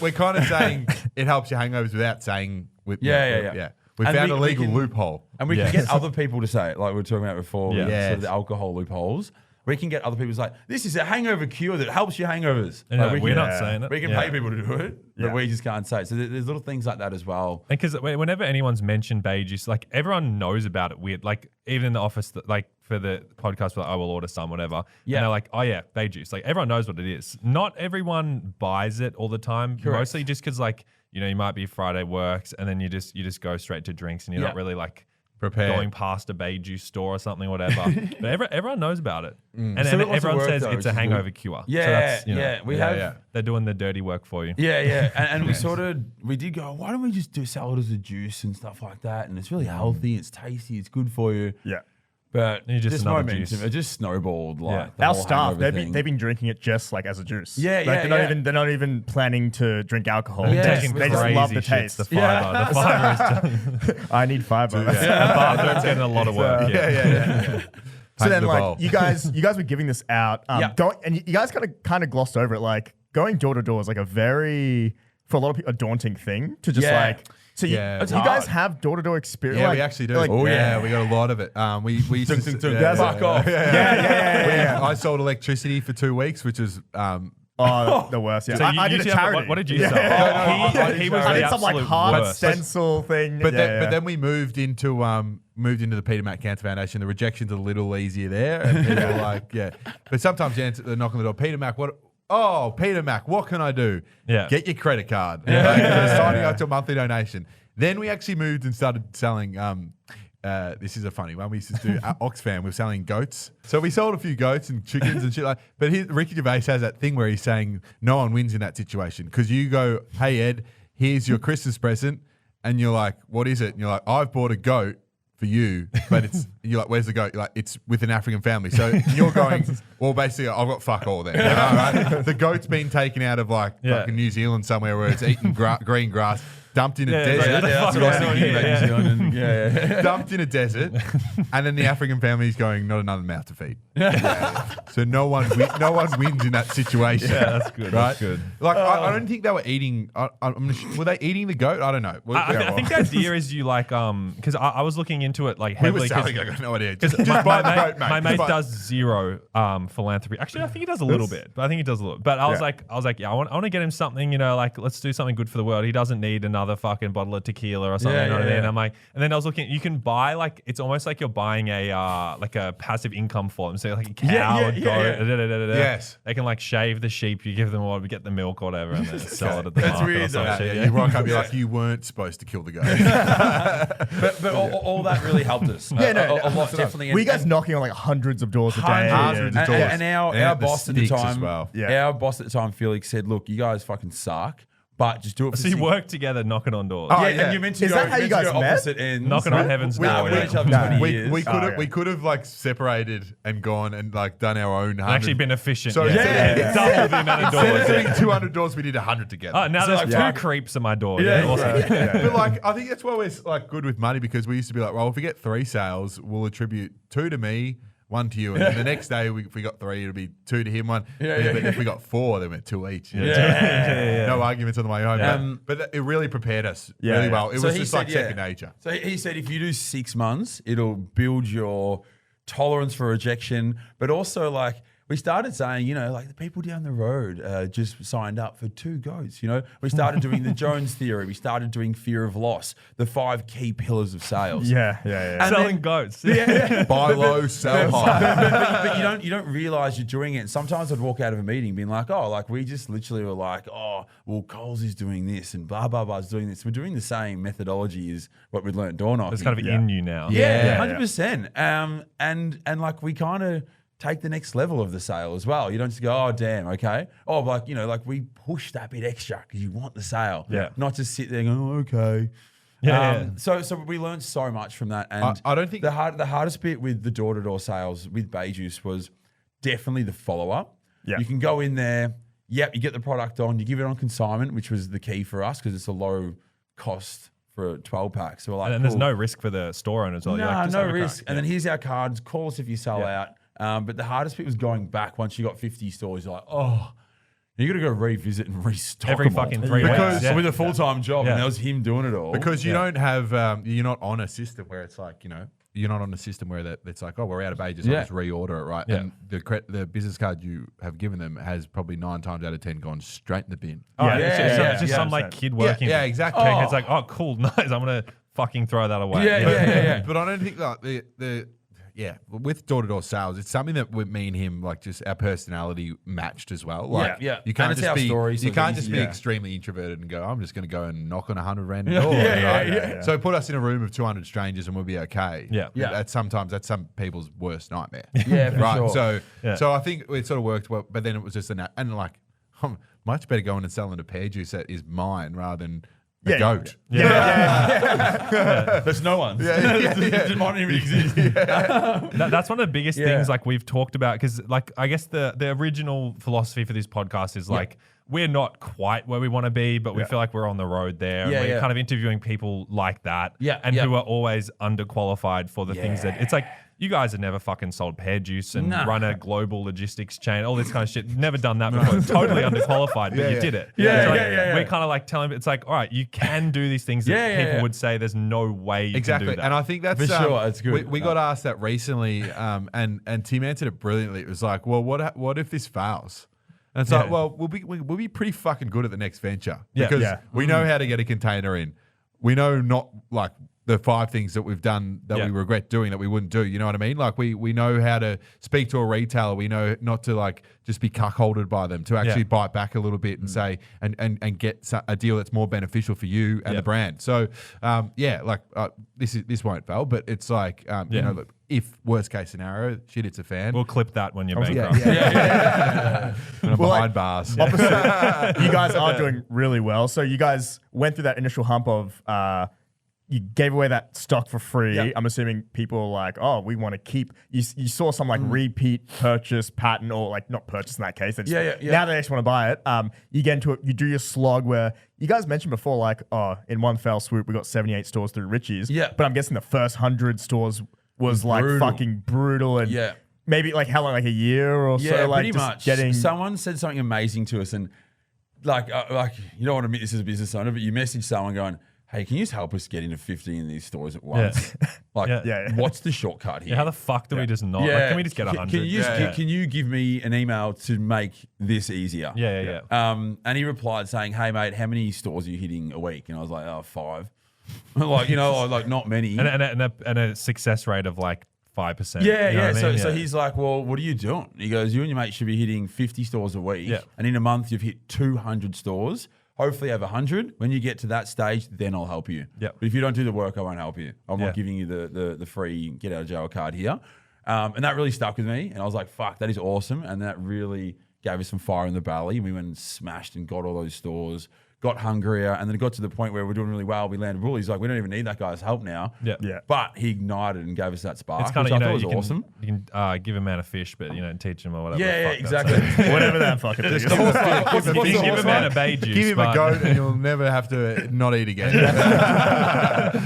we're kind of saying it helps your hangovers without saying with. Yeah. We And found a we legal can- loophole. And we can get other people to say it, like we were talking about before, with Yeah. sort of the alcohol loopholes. We can get other people to say, this is a hangover cure that helps your hangovers. And Like, we're not saying it. We can Yeah. pay people to do it, but we just can't say it. So there's little things like that as well. And because whenever anyone's mentioned Bae Juice, like everyone knows about it weird. Like even in the office, like for the podcast, we're like, I will order some, whatever. Yeah. And they're like, oh yeah, Bae Juice. Like everyone knows what it is. Not everyone buys it all the time. Correct. Mostly just because like, you know, you might be Friday works and then you just go straight to drinks and you're not really like Prepared. going past a Bae Juice store or something, whatever. But everyone knows about it. And Still then got lots of everyone work, says though, it's which a is good. hangover cure. Yeah, So that's, you know, yeah. We have. they're doing the dirty work for you. Yeah. And we did go, why don't we just do salad as a juice and stuff like that? And it's really healthy, it's tasty, it's good for you. Yeah. But And just just another momentum, juice. it just snowballed. Like the Our whole staff, hangover they've thing. been drinking it just like as a juice. Yeah, like, yeah, they're not even planning to drink alcohol. Yeah. They Taking just love the crazy shits, taste. the fiber. The fiber is I need fiber. the bathroom's getting a lot of work. So Paint then, the like bowl. you guys were giving this out. You guys kind of glossed over it. Like going door to door is like a very, for a lot of people, a daunting thing to just Yeah. like. So you, Yeah, you it's guys hard. have door to door experience. Yeah, like- we actually do. like- Oh, yeah. We got a lot of it. We used to Fuck off. Yeah. I sold electricity for 2 weeks, which was Oh, the worst. Yeah, So I did a charity. What did you Yeah. sell? He was I the did some like absolute hard worst. stencil thing. But then we moved into the Peter Mac Cancer Foundation. The rejection's a little easier there, and people are like, yeah. But sometimes you answer, they knock on the door. Peter Mac, what? Oh, Peter Mac, what can I do? Yeah. Get your credit card. Like, signing up to a monthly donation. Then we actually moved and started selling. This is a funny one. We used to do Oxfam. We were selling goats. So we sold a few goats and chickens and shit like. But Ricky Gervais has that thing where he's saying no one wins in that situation because you go, hey Ed, here's your Christmas present, and you're like, what is it? And you're like, I've bought a goat for you, but you're like, where's the goat? You're like, it's with an African family. So you're going, well, basically, I've got fuck all there. You know, right? The goat's been taken out of like fucking New Zealand somewhere where it's eating green grass. Dumped in a desert. That's what I was thinking about New Zealand. And, Dumped in a desert, and then the African family's going, not another mouth to feed. So no one wins in that situation. Yeah, that's good. Right? That's good. Like I don't think they were eating. Were they eating the goat? I don't know. I think the idea is you like because I was looking into it like we were heavily. selling. I got no idea. Because Just buy the goat, mate. my mate Just buy- does zero philanthropy. Actually, I think he does a little bit, but I think he does a little. But I was like, yeah, I want to get him something. You know, like let's do something good for the world. He doesn't need another fucking bottle of tequila or something. Yeah, you know what I yeah, mean? yeah. I'm like, and then I was looking. You can buy like it's almost like you're buying a like a passive income for them. So like a cow, a goat. Yes. They can like shave the sheep. You give them what, we get the milk or whatever, and then sell it at the That's market or weird, some though. shit. Yeah, you rock up, you're like, you weren't supposed to kill the goat. but all that really helped us. Yeah, no, a lot definitely. Were you guys knocking on like hundreds of doors a day? Hundreds of doors. And our And the boss at the sticks as time, well. Yeah. our boss at the time, Felix, said, "Look, you guys fucking suck, but just do it for So you 6 work together knocking on doors. Yeah, yeah. and you meant to Is go, that how you guys met? opposite ends. Knocking on heaven's door. Nah, we yeah. each other 20 years. We could have like separated and gone and like done our own. And actually been efficient. So yeah. Double the amount of Instead of doors. doing 200 doors, we did 100 together. Oh, now there's like, two creeps at my door. Yeah, Yeah, awesome. But like, I think that's why we're like good with money because we used to be like, well, if we get 3 sales, we'll attribute 2 to me, 1 to you, and then the next day if we got 3, it'll be 2 to him, 1. But if we got 4, then we're 2 each. No arguments on the way home. But it really prepared us really well. It So was he just said, like second nature. So he said if you do 6 months, it'll build your tolerance for rejection, but also like we started saying, you know, like the people down the road just signed up for 2 goats. You know, we started doing the Jones theory. We started doing fear of loss, the 5 key pillars of sales. Yeah. And Selling then- goats. Buy low, sell high. but you don't realize you're doing it. Sometimes I'd walk out of a meeting being like, oh, like we just literally were like, oh, well, Coles is doing this and blah blah blah is doing this. We're doing the same methodology as what we'd learned door knocking. It's kind of in you now. Yeah, 100%. And like we kind of take the next level of the sale as well. You don't just go, oh, damn, okay. Oh, like, you know, like we push that bit extra because you want the sale. Yeah. Not just sit there and go, oh, okay. Yeah. So we learned so much from that. And I don't think- the hardest bit with the door-to-door sales with Bae Juice was definitely the follow-up. Yeah. You can go in there, you get the product on, you give it on consignment, which was the key for us because it's a low cost for a 12-pack. So we're like, And there's cool. no risk for the store owner as well. You're like, just no have a crack. risk. And then here's our cards. Call us if you sell out. But the hardest bit was going back once you got 50 stores. You're like, oh, You got to go revisit and restock Every them all. fucking 3 Because- weeks. So with a full-time job, Yeah. and that was him doing it all. Because you don't have, you're not on a system where it's like, you're not on a system where it's like, oh, we're out of Bae Juice, I'll just reorder it, right? Yeah. And the business card you have given them has probably 9 times out of 10 gone straight in the bin. Oh, Yeah, it's just yeah, some 100%. like kid working. Yeah, exactly. thing. It's like, oh, cool, nice. I'm gonna fucking throw that away. Yeah. But I don't think like with door-to-door sales, it's something that with me and him, like just our personality matched as well. Like, yeah. you can't And it's just our be, story, so you it's can't easy, just be yeah. extremely introverted and go, I'm just going to go and knock on 100 random doors. Yeah, right? yeah. So put us in a room of 200 strangers and we'll be okay. Yeah. That's some people's worst nightmare. Yeah, for right. sure. So I think it sort of worked well, but then it was just and like I'm much better going and selling a pear juice that is mine rather than a goat. There's no one. It might even exist. That's one of the biggest things like we've talked about because like I guess the original philosophy for this podcast is like we're not quite where we want to be, but we feel like we're on the road there. And we're kind of interviewing people like that and who are always underqualified for the things that it's like you guys have never fucking sold pear juice and run a global logistics chain, all this kind of shit. Never done that before. Totally underqualified, but you did it. We're kind of like telling it's like, all right, you can do these things that people would say there's no way you can do that. And I think that's For sure, it's good. We got asked that recently, and Tim answered it brilliantly. It was like, well, what if this fails? And it's like, well, we'll be pretty fucking good at the next venture because we know how to get a container in. We know not like the 5 things that we've done that we regret doing that we wouldn't do. You know what I mean? Like we know how to speak to a retailer. We know not to like just be cuckolded by them, to actually bite back a little bit and say and get a deal that's more beneficial for you and the brand. So this won't fail, but it's like you know, look, if worst case scenario, shit, it's a fan. We'll clip that when you're bankrupt. And I'm behind bars. Opposite, you guys are doing really well. So you guys went through that initial hump of you gave away that stock for free. Yep. I'm assuming people are like, oh, we want to keep. You saw some like repeat purchase pattern or like not purchase in that case. They just, now they actually want to buy it. You get into it. You do your slog where you guys mentioned before, like, oh, in one fell swoop, we got 78 stores through Richie's. Yeah. But I'm guessing the first 100 stores was like fucking brutal and maybe like how long, like a year or so? Like pretty much. Someone said something amazing to us, and like you don't want to admit this as a business owner, but you message someone going, hey, can you just help us get into 15 of these stores at once? What's the shortcut here? How the fuck do we just not? Like, can we just get 100? Can you give me an email to make this easier? And he replied saying, hey, mate, how many stores are you hitting a week? And I was like, oh, 5. Like, you know, like not many. And a success rate of like 5%. You know what I mean? So he's like, well, what are you doing? He goes, you and your mate should be hitting 50 stores a week. And in a month, you've hit 200 stores. Hopefully have 100. When you get to that stage, then I'll help you. But if you don't do the work, I won't help you. I'm not giving you the free get out of jail card here. And that really stuck with me. And I was like, fuck, that is awesome. And that really gave us some fire in the belly. And we went and smashed and got all those stores, got hungrier. And then it got to the point where we're doing really well. We landed Woolies. Like, we don't even need that guy's help now. But he ignited and gave us that spark. It's kind of, which I thought was awesome. You can give a man a fish, but, you know, teach him or whatever. Exactly. Whatever that fucking is. Give a man a Bae Juice. Give him a goat and you'll never have to not eat again.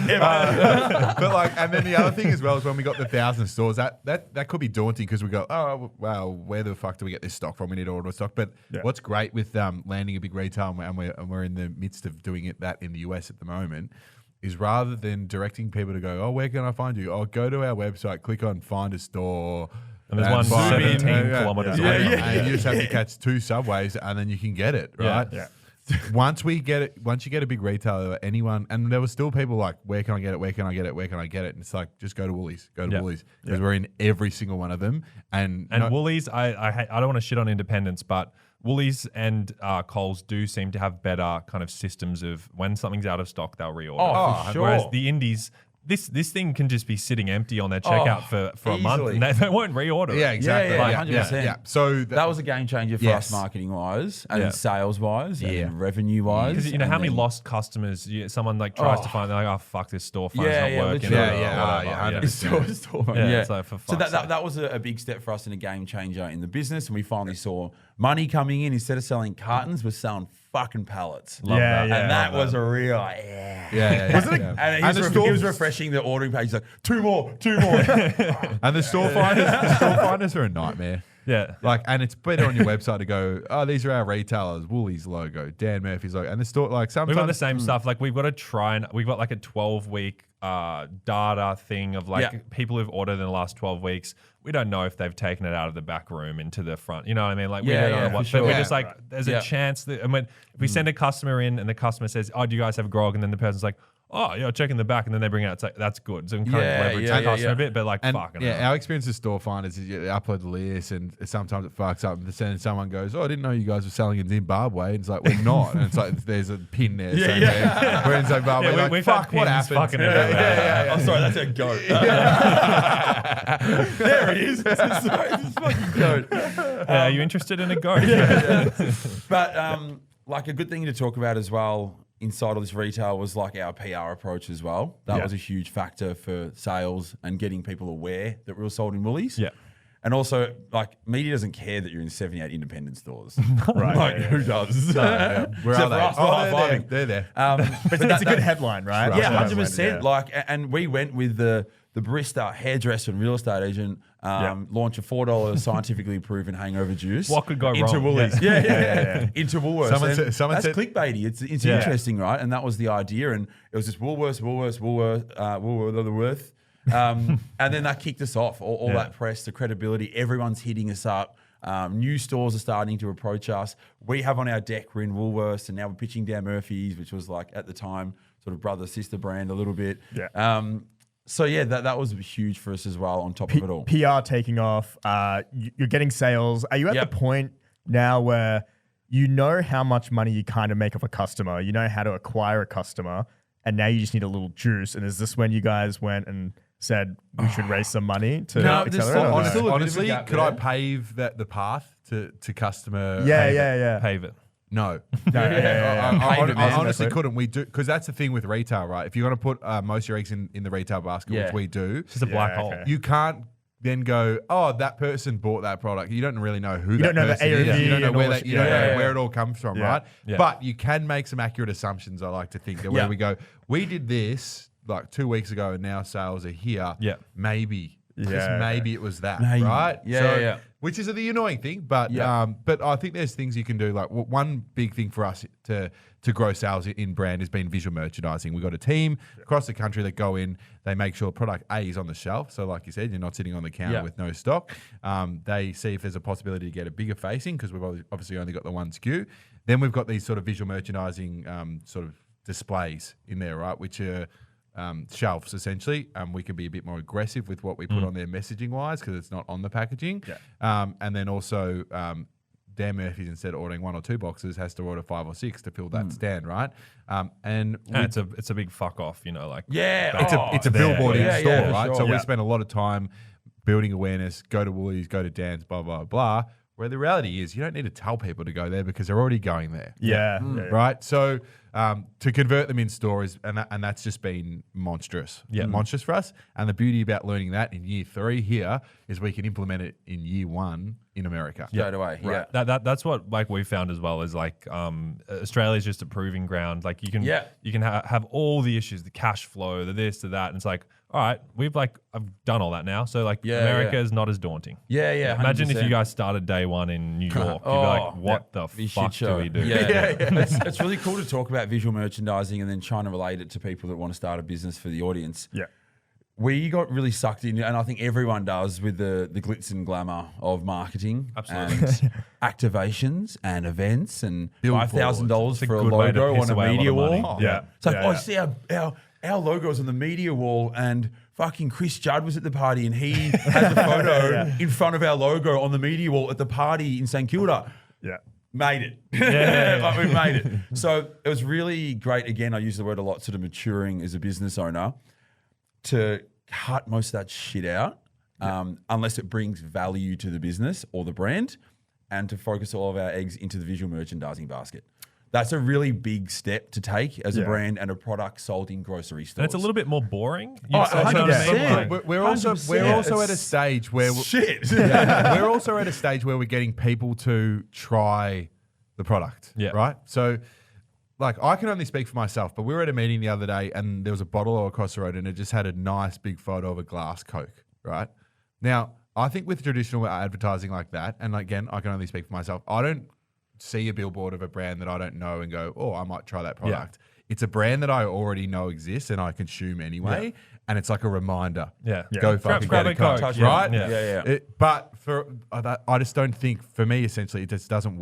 But like, and then the other thing as well is when we got the 1,000 stores, that could be daunting because we go, oh, wow, where the fuck do we get this stock from? We need to order stock. But what's great with landing a big retail, and we're in the midst of doing that in the US at the moment, is rather than directing people to go, oh, where can I find you? Oh, go to our website, click on find a store. And there's one 17 kilometers away. And you just have to catch 2 subways and then you can get it, right? Once you get a big retailer, anyone, and there were still people like, where can I get it? Where can I get it? Where can I get it? And it's like, just go to Woolies. Woolies. Because we're in every single one of them. And Woolies, I don't want to shit on independents, but Woolies and Coles do seem to have better kind of systems of when something's out of stock, they'll reorder. Oh, for sure. Whereas the indies, this thing can just be sitting empty on their checkout for a month and they won't reorder. Yeah, exactly. 100%. So that was a game changer for us marketing wise and sales wise and revenue wise. Because you know how many lost customers someone like tries to find, they're like, oh fuck, this store fund's not working. So that was a big step for us and a game changer in the business, and we finally saw money coming in. Instead of selling cartons, we're selling fucking pallets. Love that. And that was a real And he was refreshing the ordering page. He's like, two more. And the store finders are a nightmare. Yeah. Like, and it's better on your website to go, oh, these are our retailers, Woolies logo, Dan Murphy's logo. And the store, like, sometimes. We've got the same stuff. Like, we've got to try and we've got like a 12-week data thing of like people who've ordered in the last 12 weeks. We don't know if they've taken it out of the back room into the front. You know what I mean? Like, we don't know what. Sure. But we're just like, there's a chance that, I mean, if we send a customer in and the customer says, oh, do you guys have grog? And then the person's like, oh, yeah, check in the back, and then they bring it out. It's like, that's good. So we can kind of leverage the customer a bit, but like, fucking hell. Our experience as store finders is you upload the list, and sometimes it fucks up. And then someone goes, oh, I didn't know you guys were selling in Zimbabwe. And it's like, we're not. And it's like, there's a pin there. We're in Zimbabwe. Yeah, like, we've fuck, had what pins happened? fucking everywhere. Oh, sorry, that's a goat. There it is. Sorry, this is fucking goat. Are you interested in a goat? But like a good thing to talk about as well inside of this retail was like our PR approach as well. That was a huge factor for sales and getting people aware that we were sold in Woolies. Yeah. And also, like, media doesn't care that you're in 78 independent stores. Right. Like, who does? Where Except are for they? us, we're high-fiving. They're there. But It's a good headline, right? Yeah, That's what I 100%. meant, yeah. Like, and we went with the barista, hairdresser, and real estate agent launch a $4 scientifically proven hangover juice. What could go into wrong? Woolies? Yeah. Into Woolworths. Someone That's said clickbaity. It's interesting, right? And that was the idea. And it was just Woolworths. And then that kicked us off. All that press, the credibility, everyone's hitting us up. New stores are starting to approach us. We have on our deck, we're in Woolworths, and now we're pitching Dan Murphy's, which was like at the time sort of brother-sister brand a little bit. Yeah. So yeah, that was huge for us as well on top of it all. PR taking off. You're getting sales. Are you at the point now where you know how much money you kind of make off a customer? You know how to acquire a customer, and now you just need a little juice. And is this when you guys went and said we should raise some money to accelerate? Honestly, could I pave the path to customer? Yeah. Pave it. No. I honestly couldn't. We do, because that's the thing with retail, right? If you're going to put most of your eggs in the retail basket, which we do, It's just a black hole. you can't then go, oh, that person bought that product. You don't really know who You that don't know the person is. AOV You don't know and where all that, that- you don't know yeah. where it all comes from, right? Yeah. But you can make some accurate assumptions, I like to think, that where we go, we did this like 2 weeks ago and now sales are here. Yeah. Maybe. Just Yeah. maybe it was that, Maybe. right? Yeah. Which is the annoying thing, but I think there's things you can do. Like one big thing for us to grow sales in brand has been visual merchandising. We've got a team across the country that go in, they make sure product A is on the shelf. So like you said, you're not sitting on the counter with no stock. They see if there's a possibility to get a bigger facing because we've obviously only got the one SKU. Then we've got these sort of visual merchandising sort of displays in there, right, which are shelves essentially. We can be a bit more aggressive with what we put on there messaging wise because it's not on the packaging. And then also Dan Murphy's, instead of ordering 1 or 2 boxes, has to order 5 or 6 to fill that stand, right? And it's a big fuck off, you know, like it's a billboard in store, right? Sure. So we spend a lot of time building awareness, go to Woolies, go to Dan's, blah, blah, blah. Where the reality is you don't need to tell people to go there because they're already going there. Yeah. Right? So to convert them in stores, and that's just been monstrous for us. And the beauty about learning that in year 3 here is we can implement it in year 1 in America. Straight away. Right. That's what like we found as well is like Australia's just a proving ground. Like you can have all the issues, the cash flow, the this, the that, and it's like, all right, I've done all that now. So like America is not is daunting. Yeah. Imagine if 100%. you guys started day 1 in New York. You'd be like, what the fuck do we do? It's really cool to talk about visual merchandising and then trying to relate it to people that want to start a business for the audience. Yeah. We got really sucked in, and I think everyone does, with the glitz and glamour of marketing and activations and events and $5,000 for a logo on a media wall. It's like, see our logo's on the media wall, and fucking Chris Judd was at the party and he had the photo in front of our logo on the media wall at the party in St Kilda. Yeah. Made it. Like we made it. So it was really great. Again, I use the word a lot, sort of maturing as a business owner, to cut most of that shit out unless it brings value to the business or the brand, and to focus all of our eggs into the visual merchandising basket. That's a really big step to take as a brand and a product sold in grocery stores. And it's a little bit more boring. Oh, 100%. We're also at a stage where we're also at a stage where we're getting people to try the product. Right. So, like, I can only speak for myself, but we were at a meeting the other day and there was a bottle across the road and it just had a nice big photo of a glass Coke. Right. Now, I think with traditional advertising like that, and again, I can only speak for myself, I don't see a billboard of a brand that I don't know and go, oh, I might try that product. It's a brand that I already know exists and I consume anyway. Yeah. And it's like a reminder. Go fucking get a Coke, right? But for I just don't think, for me, essentially, it just doesn't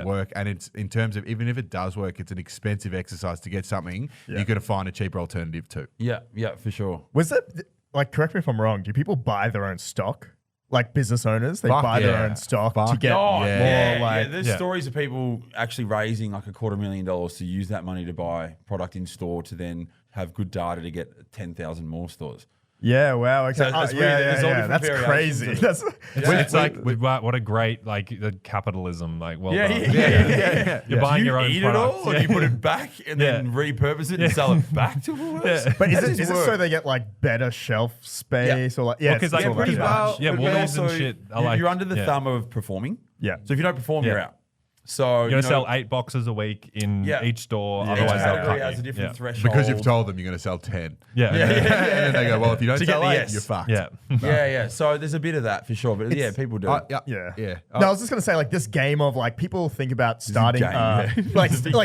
work. And it's in terms of, even if it does work, it's an expensive exercise to get something you're going to find a cheaper alternative to. Yeah, for sure. Was it, like, correct me if I'm wrong, do people buy their own stock? Like business owners, they buy their own stock to get more like... There's stories of people actually raising like $250,000 to use that money to buy product in store to then have good data to get 10,000 more stores. Yeah, wow. Okay. So that's crazy. It's like, what a great, like, the capitalism, like, well done. You're buying your own product. You eat it all, or do you put it back and then repurpose it and sell it back to Woolworths? But is it so they get, like, better shelf space? Or like, because like, Woolies and shit. You're under the thumb of performing. Yeah. So if you don't perform, you're out. So you're going to sell 8 boxes a week in each store. Otherwise, they'll cut has a different threshold. Because you've told them you're going to sell 10. And then they go, well, if you don't sell 8, you're fucked. So there's a bit of that for sure. But people do. No, I was just going to say, like, this game of, like, people think about starting,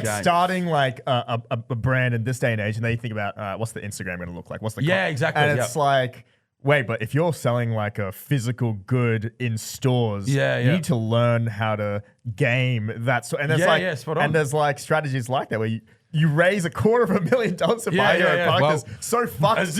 starting like a brand in this day and age, and they think about what's the Instagram going to look like? What's the exactly. And it's like, wait, but if you're selling like a physical good in stores, you need to learn how to game that. And there's spot on. And there's like strategies like that where you raise $250,000 to buy your own product. It's so fucked.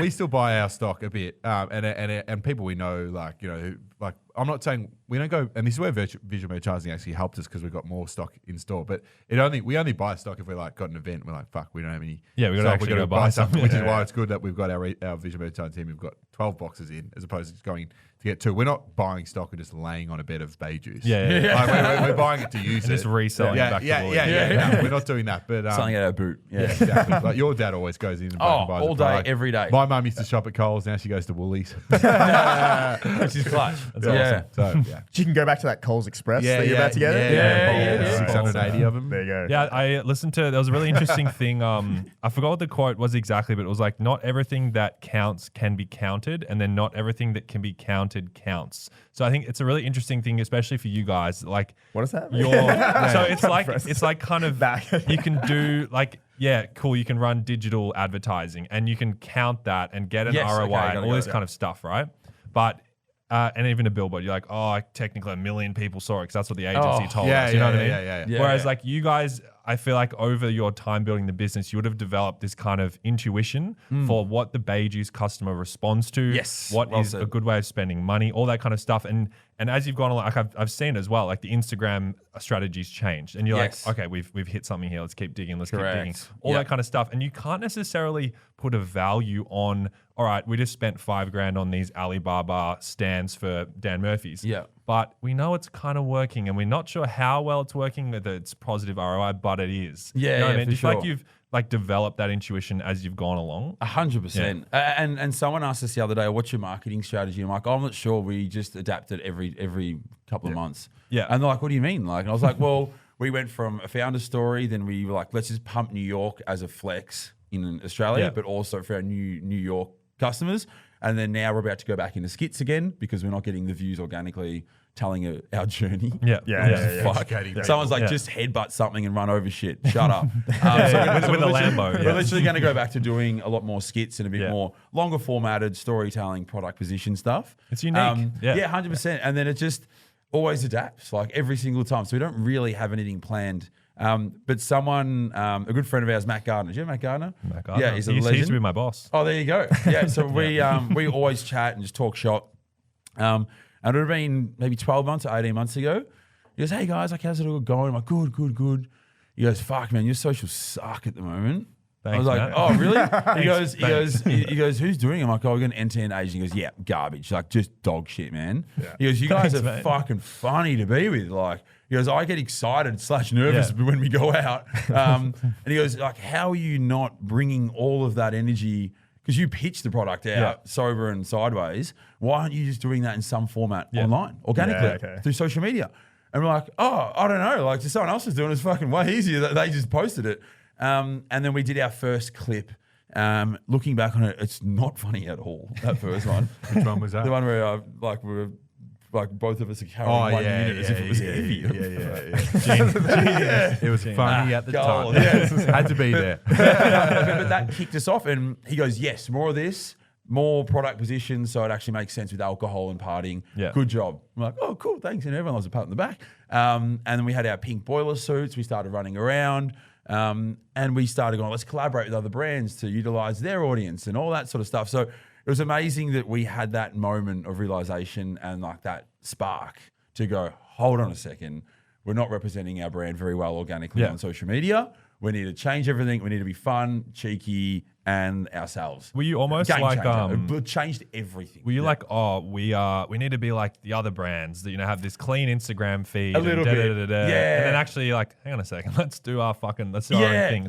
We still buy our stock a bit, and people we know, like, you know, like, I'm not saying we don't go, and this is where visual merchandising actually helped us because we've got more stock in store. But we only buy stock if we like got an event. We're like, fuck, we don't have any. Yeah, we got to actually go buy something, which is why it's good that we've got our visual merchandising team. We've got 12 boxes in as opposed to just going to get 2. We're not buying stock and just laying on a bed of Bae Juice. Like, we're buying it to use it. Just reselling it back to Woolies. No, we're not doing that. But selling it out of boot. Exactly. Like, your dad always goes in and buys all day, every day. My mum used to shop at Coles. Now she goes to Woolies. Which is clutch. That's awesome. So, you can go back to that Coles Express that you're about to get. 680 of them. There you go. Yeah, I listened to, there was a really interesting thing. I forgot what the quote was exactly, but it was like, not everything that counts can be counted, and then not everything that can be counted counts. So I think it's a really interesting thing, especially for you guys. Like, what does that mean? So it's like kind of, you can do like, cool, you can run digital advertising and you can count that and get an ROI and all this kind of stuff, right? But and even a billboard, you're like, oh, technically 1 million people saw it because that's what the agency told us. You know what I mean? Whereas like you guys, I feel like over your time building the business, you would have developed this kind of intuition for what the Bae Juice customer responds to. Yes. What is a good way of spending money, all that kind of stuff. And as you've gone along, like I've seen as well, like the Instagram strategy's changed. And you're like, okay, we've hit something here. Let's keep digging. Let's keep digging. All that kind of stuff. And you can't necessarily put a value on, all right, we just spent $5,000 on these Alibaba stands for Dan Murphy's. Yeah. But we know it's kind of working, and we're not sure how well it's working, whether it's positive ROI, but it is. Yeah, you know what I mean? Just sure. like you've like developed that intuition as you've gone along. 100%. And someone asked us the other day, what's your marketing strategy? I'm like, I'm not sure. We just adapt it every couple of months. Yeah. And they're like, what do you mean? Like, and I was like, well, we went from a founder story, then we were like, let's just pump New York as a flex in Australia, but also for our New York customers. And then now we're about to go back into skits again because we're not getting the views organically telling our journey. Fuck. Someone's like, just headbutt something and run over shit. Shut up. With a Lambo. We're literally going to go back to doing a lot more skits and a bit more longer formatted storytelling, product position stuff. It's unique. 100%. And then it just always adapts, like every single time. So we don't really have anything planned. But someone, a good friend of ours, Matt Gardner. Do you know Matt Gardner? Matt Gardner. Yeah, he's a legend. He used to be my boss. Oh, there you go. Yeah, so we always chat and just talk shop. And it would have been maybe 12 months or 18 months ago. He goes, hey guys, like how's it all going? I'm like, good. He goes, fuck man, your socials suck at the moment. Thanks, I was like, Matt. oh really? He goes, who's doing it? I'm like, oh, we're going to end-to-end agency. He goes, yeah, garbage. Like just dog shit, man. Yeah. He goes, you guys are fucking funny to be with. Like, he goes, I get excited / nervous when we go out. And he goes, like, how are you not bringing all of that energy? Because you pitch the product out sober and sideways. Why aren't you just doing that in some format online, organically, through social media? And we're like, oh, I don't know. Like, just someone else is doing it. It's fucking way easier. They just posted it. And then we did our first clip Looking back on it, it's not funny at all. That first one. Which one was that? The one where we were like both of us are carrying one unit as if it was heavy. Yeah. It was funny at the time. Had to be there. But that kicked us off, and he goes, yes, more of this, more product positions, so it actually makes sense with alcohol and partying. Yeah. Good job. I'm like, oh, cool, thanks. And everyone loves a pat on the back. And then we had our pink boiler suits. We started running around. And we started going, let's collaborate with other brands to utilize their audience and all that sort of stuff. So it was amazing that we had that moment of realization and like that spark to go, hold on a second. We're not representing our brand very well organically on social media. We need to change everything. We need to be fun, cheeky, and ourselves. Were you almost Game like changer. It changed everything. Were you like, oh, we need to be like the other brands that have this clean Instagram feed, A little bit. and then actually like, hang on a second, let's do our own thing. Let's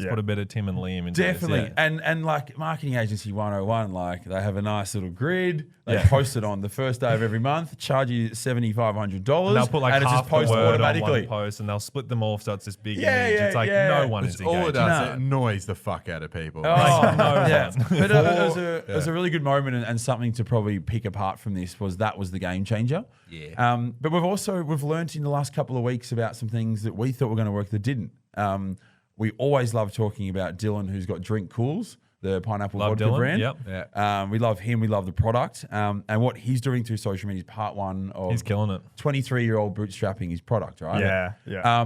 put a bit of Tim and Liam into Definitely. this. Yeah. And like Marketing Agency 101, like they have a nice little grid. They post it on the first day of every month, charge you $7,500. And they'll put like and half it's just post the word automatically. on one post, and they'll split them off so it's this big Yeah, image. yeah, It's like yeah. no one is engaged. All it does, No. it annoys the fuck out of people. Yeah. But it was a really good moment, and something to probably pick apart from this was the game changer. Yeah. But we've learned in the last couple of weeks about some things that we thought were going to work that didn't. We always love talking about Dylan, who's got Drink Cools, the pineapple Love vodka Dylan, brand. yep. Yeah. We love him. We love the product. And what he's doing through social media is part one of He's killing it. 23-year-old bootstrapping his product, right? Yeah.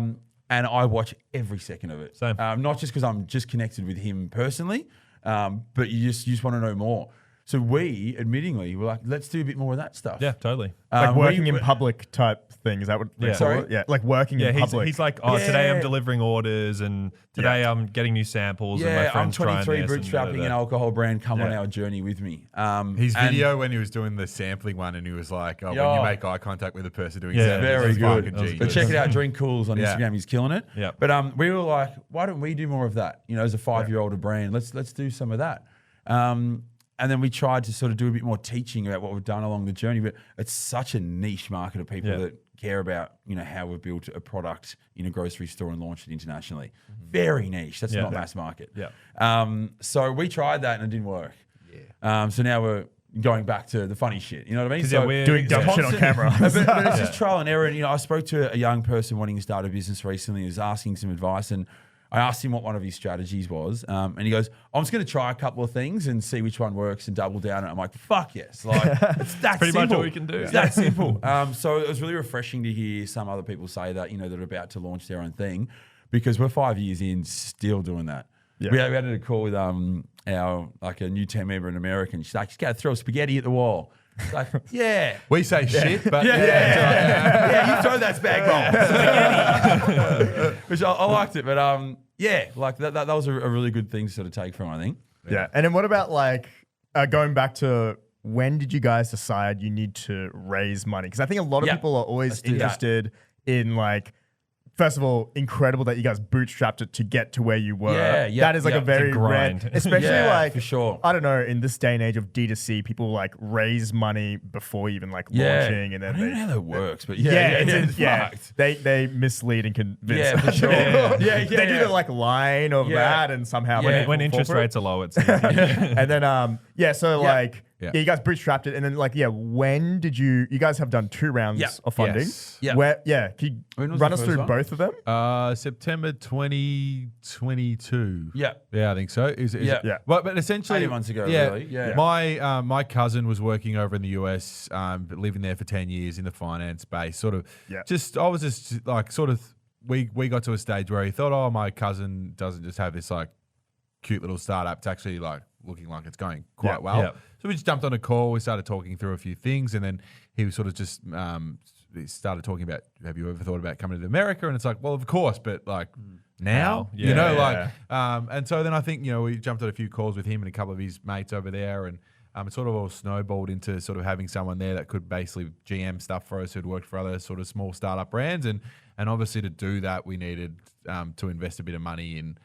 And I watch every second of it. Same. Not just because I'm just connected with him personally, but you just want to know more. So we, admittingly, were like, let's do a bit more of that stuff. Yeah, totally. Like working in public type thing. Is that what they call Sorry? it? Yeah, like working in public. He's like, today I'm delivering orders, and today I'm getting new samples, and my Yeah, I'm friend's trying 23, this. bootstrapping an alcohol brand. Come on our journey with me. His and- video when he was doing the sampling one, and he was like, "Oh, when you make eye contact with a person doing Yeah, samples, very it's good. fucking That was genius." But check it out, Drink Cools on Yeah. Instagram. He's killing it. Yeah. But we were like, why don't we do more of that? As a 5-year-old brand, let's do some of that. And then we tried to sort of do a bit more teaching about what we've done along the journey. But it's such a niche market of people that care about how we've built a product in a grocery store and launched it internationally. Very niche. That's not mass market. Yeah. So we tried that and it didn't work. Yeah. So now we're going back to the funny shit. You know what I mean? So we're doing dumb shit on camera. but it's just trial and error. And I spoke to a young person wanting to start a business recently. He was asking some advice, and I asked him what one of his strategies was, and he goes, I'm just going to try a couple of things and see which one works and double down. And I'm like, fuck yes. Like, it's that pretty simple. much all we can do. It's that simple. So it was really refreshing to hear some other people say that, that are about to launch their own thing, because we're 5 years in still doing that. Yeah. We had a call with a new team member in America, and she's like, just got to throw spaghetti at the wall. It's like, yeah. We say shit, but Yeah, you throw that spag bowl. Which I liked it, but like that was a really good thing to sort of take from, I think. Yeah. And then what about like going back to when did you guys decide you need to raise money? Because I think a lot of people are always interested in like, first of all, incredible that you guys bootstrapped it to get to where you were. That is like a very grind. rare, especially like, for sure. I don't know, in this day and age of D2C, people like raise money before even like launching, and then I don't know how that works, but yeah, they mislead and convince. Yeah, for sure. They do the like line of that, and somehow when interest rates are low, it's and then so like. Yeah. Yeah, you guys bootstrapped it, and then like, when did you guys have done 2 rounds of funding? Yes. Yeah. Can you run us through both of them? September 2022. Yeah. Yeah, I think so. Is it? Yeah. But essentially, 18 months ago, really. Yeah. My cousin was working over in the US, living there for 10 years in the finance space. I was just like, we got to a stage where he thought, oh, my cousin doesn't just have this like cute little startup. It's actually like looking like it's going quite well. Yeah. So we just jumped on a call. We started talking through a few things, and then he was sort of just started talking about, have you ever thought about coming to America? And it's like, well, of course, but like now, and so then I think, we jumped on a few calls with him and a couple of his mates over there, and it sort of all snowballed into sort of having someone there that could basically GM stuff for us who'd worked for other sort of small startup brands. And obviously to do that, we needed to invest a bit of money in,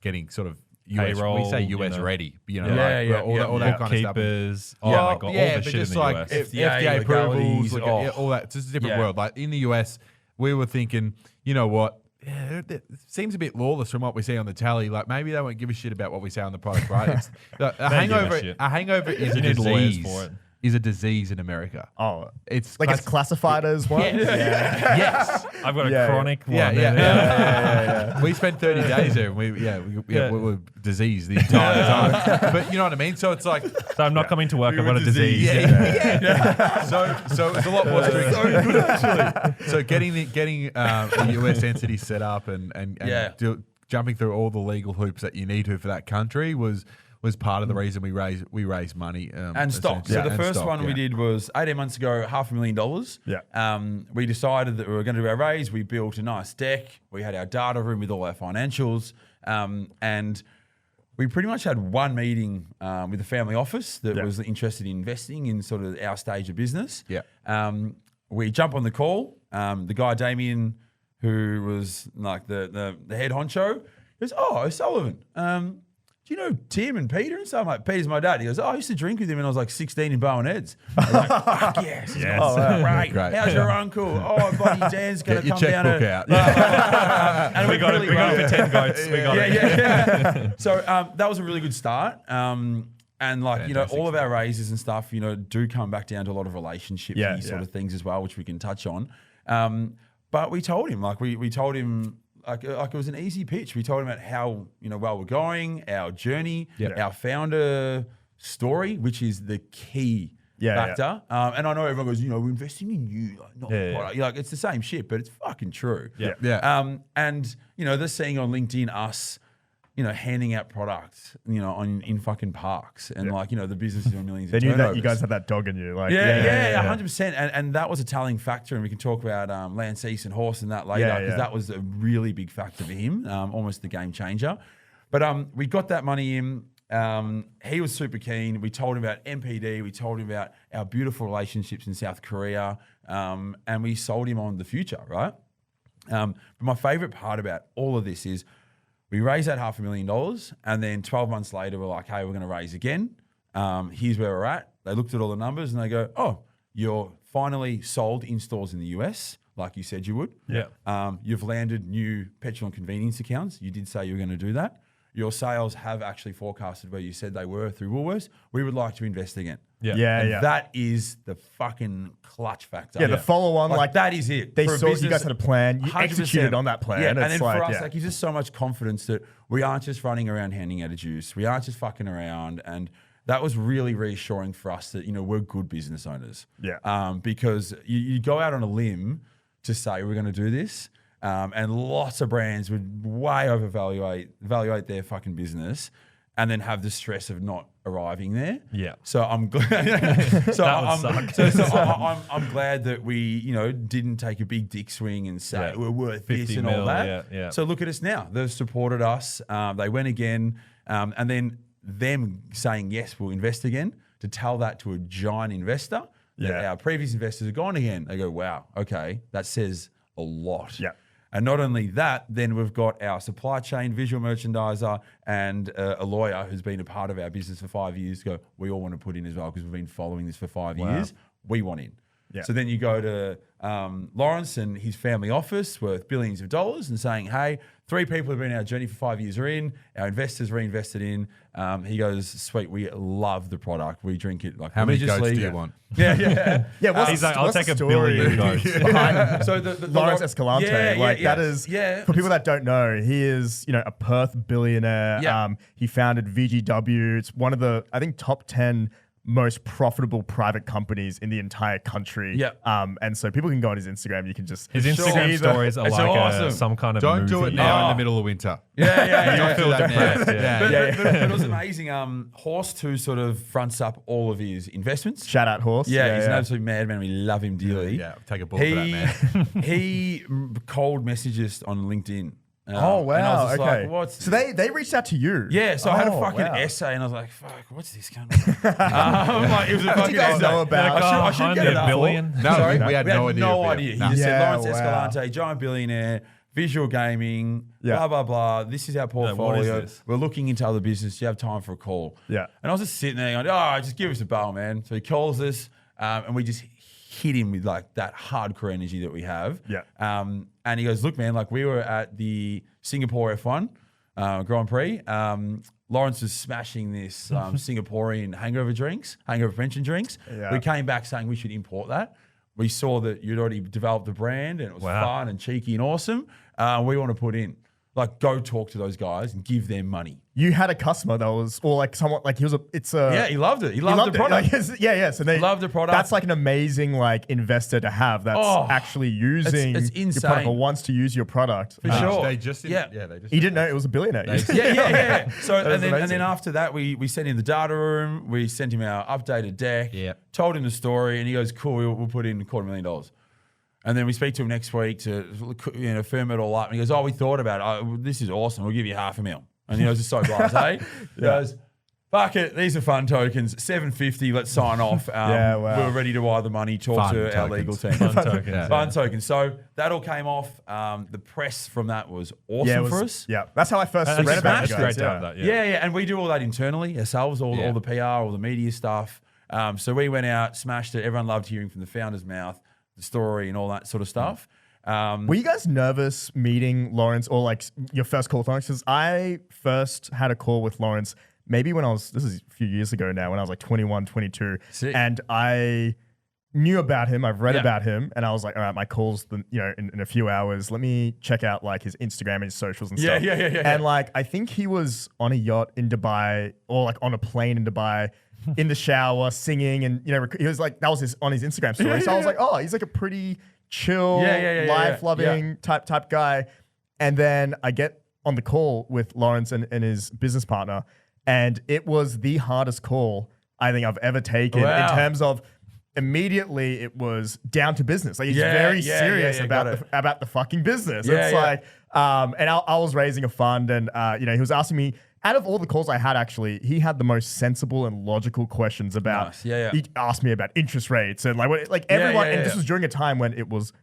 getting sort of US, payroll, we say US ready, all that kind of stuff. Keepers. Oh my God, all the but shit just in the like US. FDA approvals, legalities, all that. It's just a different Yeah. world. Like in the US, we were thinking, you know what? it seems a bit lawless from what we see on the tally. Like maybe they won't give a shit about what we say on the product, right? It's, a hangover is a disease. Is a disease in America. Oh, it's like it's classified as one. Yes, I've got a chronic one. Yeah. We spent 30 days there, and we were diseased the entire time. But you know what I mean. So it's like, so I'm not coming to work. I've got a disease. So it's a lot more strict. So good actually. So getting the US entity set up and jumping through all the legal hoops that you need to for that country was part of the reason we raised money. And stock. So the first one we did was 18 months ago, $500,000. Yeah. We decided that we were going to do our raise. We built a nice deck. We had our data room with all our financials. And we pretty much had one meeting with the family office that was interested in investing in sort of our stage of business. Yeah. We jump on the call. The guy, Damien, who was like the head honcho, goes, "Oh, O'Sullivan. Do you know Tim and Peter and stuff?" I'm like, "Peter's my dad." He goes, "Oh, I used to drink with him when I was like 16 in Bowen Heads." I'm like, "Fuck yes." Oh, wow. Great. How's your uncle? "Oh, buddy Dan's going to come down. Get your checkbook out. And we got it for 10 goats. We got it. Yeah. So that was a really good start. And like, fantastic. All of our raises and stuff, do come back down to a lot of relationship sort of things as well, which we can touch on. But we told him, we told him, like it was an easy pitch. We told him about how well we're going, our journey, our founder story, which is the key factor. And I know everyone goes, we're investing in you, like not the product. Like it's the same shit, but it's fucking true. And they're seeing on LinkedIn us, handing out products, in fucking parks, and the business is doing millions. They knew that you guys had that dog in you, 100%. And that was a telling factor, and we can talk about Lance East and Horse and that later, because that was a really big factor for him, almost the game changer. But we got that money in. He was super keen. We told him about MPD. We told him about our beautiful relationships in South Korea, and we sold him on the future, right? But my favorite part about all of this is, we raised that $500,000, and then 12 months later, we're like, "Hey, we're going to raise again. Here's where we're at." They looked at all the numbers and they go, "Oh, you're finally sold in stores in the US, like you said you would. Yeah. You've landed new petrol and convenience accounts. You did say you were going to do that. Your sales have actually forecasted where you said they were through Woolworths. We would like to invest again." That is the fucking clutch factor. The follow-on, like that is it. They saw you guys had a plan. You executed on that plan. Yeah, and then for us, that gives us so much confidence that we aren't just running around handing out a juice. We aren't just fucking around. And that was really reassuring for us that, we're good business owners. Because you go out on a limb to say we're going to do this, and lots of brands would way evaluate their fucking business, and then have the stress of not arriving there. Yeah. So I'm glad. I'm glad that we, didn't take a big dick swing and say we're worth this and all that. Yeah. So look at us now. They've supported us. They went again, and then them saying yes, we'll invest again. To tell that to a giant investor that our previous investors are gone again. They go, "Wow, okay, that says a lot." Yeah. And not only that, then we've got our supply chain visual merchandiser and a lawyer who's been a part of our business for 5 years go, "We all want to put in as well because we've been following this for 5 years. We want in." Yeah. So then you go to Lawrence and his family office worth billions of dollars and saying, "Hey, 3 people have been in our journey for 5 years are in. Our investors reinvested in." He goes, "Sweet, we love the product. We drink it like how many goats do you want?" Yeah. He's like, "I'll take a billion goats." So the Lawrence Escalante, that is for people that don't know, he is a Perth billionaire. Yeah. He founded VGW. It's one of the top 10 most profitable private companies in the entire country. Yeah. And so people can go on his Instagram. You can just his Instagram stories are like awesome. Some kind of Don't movie. do it now in the middle of winter. Yeah. Feel depressed. But it was amazing. Horse 2 sort of fronts up all of his investments. Shout out Horse. He's an absolute madman. We love him dearly. Yeah, take a ball for that, man. He cold messages on LinkedIn. Oh, wow. And I was just okay. like, what's so they reached out to you. Yeah, so I had a fucking essay and I was like, fuck, what's this kind of it was a fucking guys essay. know about? I should get it up. Billion? No, Sorry? we had no idea. He just said, "Lawrence wow. Escalante, giant billionaire, visual gaming, blah, blah, blah. This is our portfolio. what is this? We're looking into other business. Do you have time for a call?" Yeah. And I was just sitting there going, "Oh, just give us a bell, man." So he calls us and we just hit him with like that hardcore energy that we have. Yeah. And he goes, look, man, like we were at the Singapore F1 Grand Prix. Lawrence was smashing this Singaporean hangover prevention drinks. Yeah. We came back saying we should import that. We saw that you'd already developed the brand and it was fun and cheeky and awesome. We want to put in. Like, go talk to those guys and give them money. You had a customer that was, or like someone, like he was yeah, he loved it. He loved the product. Like, yeah. So they loved the product. That's like an amazing like investor to have that's actually using it's your insane. product or wants to use your product. For sure. They just Yeah. they just He didn't know it was a billionaire. Yeah. So and then amazing. after that, we sent him the data room. We sent him our updated deck. Yeah. Told him the story, and he goes, "Cool, we'll put in $250,000." And then we speak to him next week to firm it all up. And he goes, "Oh, we thought about it. This is awesome. We'll give you $500,000." And he was just so blasé. He goes, "Fuck it, these are fun tokens. $750. Let's sign off. Wow. We're ready to wire the money. Talk to our legal team. Fun tokens. Fun tokens." So that all came off. The press from that was awesome for us. Yeah, that's how I first And read it's about it. great to have that. Yeah, and we do all that internally ourselves, all the PR, all the media stuff. So we went out, smashed it. Everyone loved hearing from the founder's mouth the story and all that sort of stuff. Were you guys nervous meeting Lawrence or like your first call with Lawrence? Because I first had a call with Lawrence maybe when this is a few years ago now, when I was like 21, 22. Sick. And I knew about him. I've read about him. And I was like, all right, my call's in a few hours. Let me check out like his Instagram and his socials and stuff. Yeah. And like, I think he was on a yacht in Dubai or like on a plane in Dubai in the shower singing. And, he was like, that was on his Instagram story. So I was like, oh, he's like a pretty chill, life-loving type guy. And then I get on the call with Lawrence and his business partner, and it was the hardest call I think I've ever taken in terms of immediately it was down to business. Like he's very serious about the fucking business. It's like, and I was raising a fund, and he was asking me. Out of all the calls I had, actually, he had the most sensible and logical questions about. Nice. He asked me about interest rates and everyone. And this was during a time when it was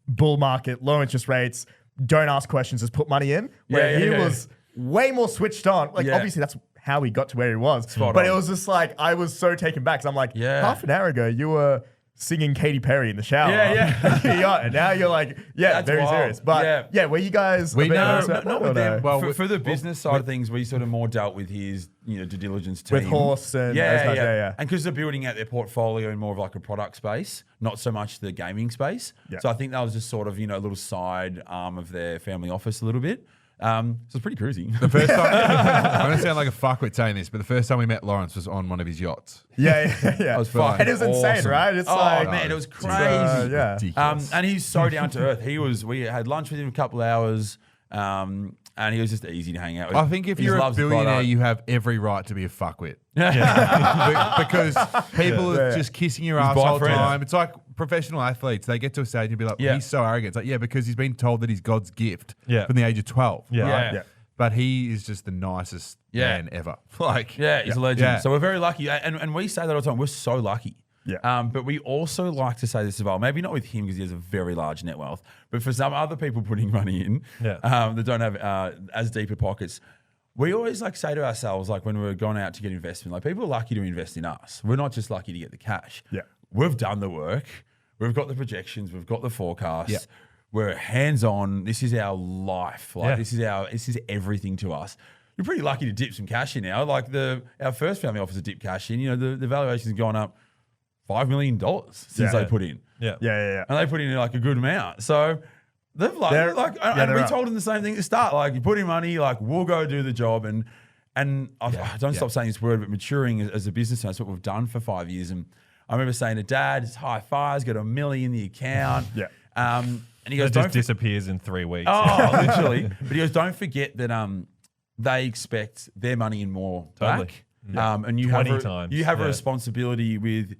bull market, low interest rates. Don't ask questions, just put money in. Where he was way more switched on. Obviously, that's how he got to where he was. But it was just like I was so taken back because I'm like, half an hour ago you were singing Katy Perry in the shower. And now you're like, That's very wild. serious. But were you guys? Not with them. Well, for the business side of things, we sort of more dealt with his due diligence team. With Horse and those guys, And because they're building out their portfolio in more of like a product space, not so much the gaming space. Yeah. So I think that was just sort of a little side arm of their family office a little bit. So it's pretty cruisy. The first time, I'm going to sound like a fuckwit saying this, but the first time we met Lawrence was on one of his yachts. It was fun. And it was insane, right? It's man, it was crazy. Ridiculous. And he's so down to earth. We had lunch with him a couple of hours, and he was just easy to hang out with. I think if He you're just a loves the billionaire, product. you have every right to be a fuckwit. Because people are just kissing your ass by the whole friends. time. It's like professional athletes. They get to a stage and be like, he's so arrogant. It's like, because he's been told that he's God's gift from the age of 12. Right? But he is just the nicest man ever. He's a legend. So we're very lucky. And we say that all the time. We're so lucky. But we also like to say this as well. Maybe not with him because he has a very large net wealth, but for some other people putting money in that don't have as deep a pockets, we always say to ourselves, when we're going out to get investment, people are lucky to invest in us. We're not just lucky to get the cash. We've done the work. We've got the projections. We've got the forecasts. We're hands-on. This is our life. This is everything to us. You're pretty lucky to dip some cash in now. Our first family office dipped cash in. The valuation's gone up $5 million since they put in. And And they put in a good amount. So they've and we told them the same thing at the start. You put in money, we'll go do the job. And I don't stop saying this word, but maturing as a business, that's what we've done for 5 years. And I remember saying to Dad, it's high fives, got $1 million in the account. And he goes, It just disappears in 3 weeks. Oh, literally. But he goes, don't forget that they expect their money and more back. And you have 20 times. You have a responsibility with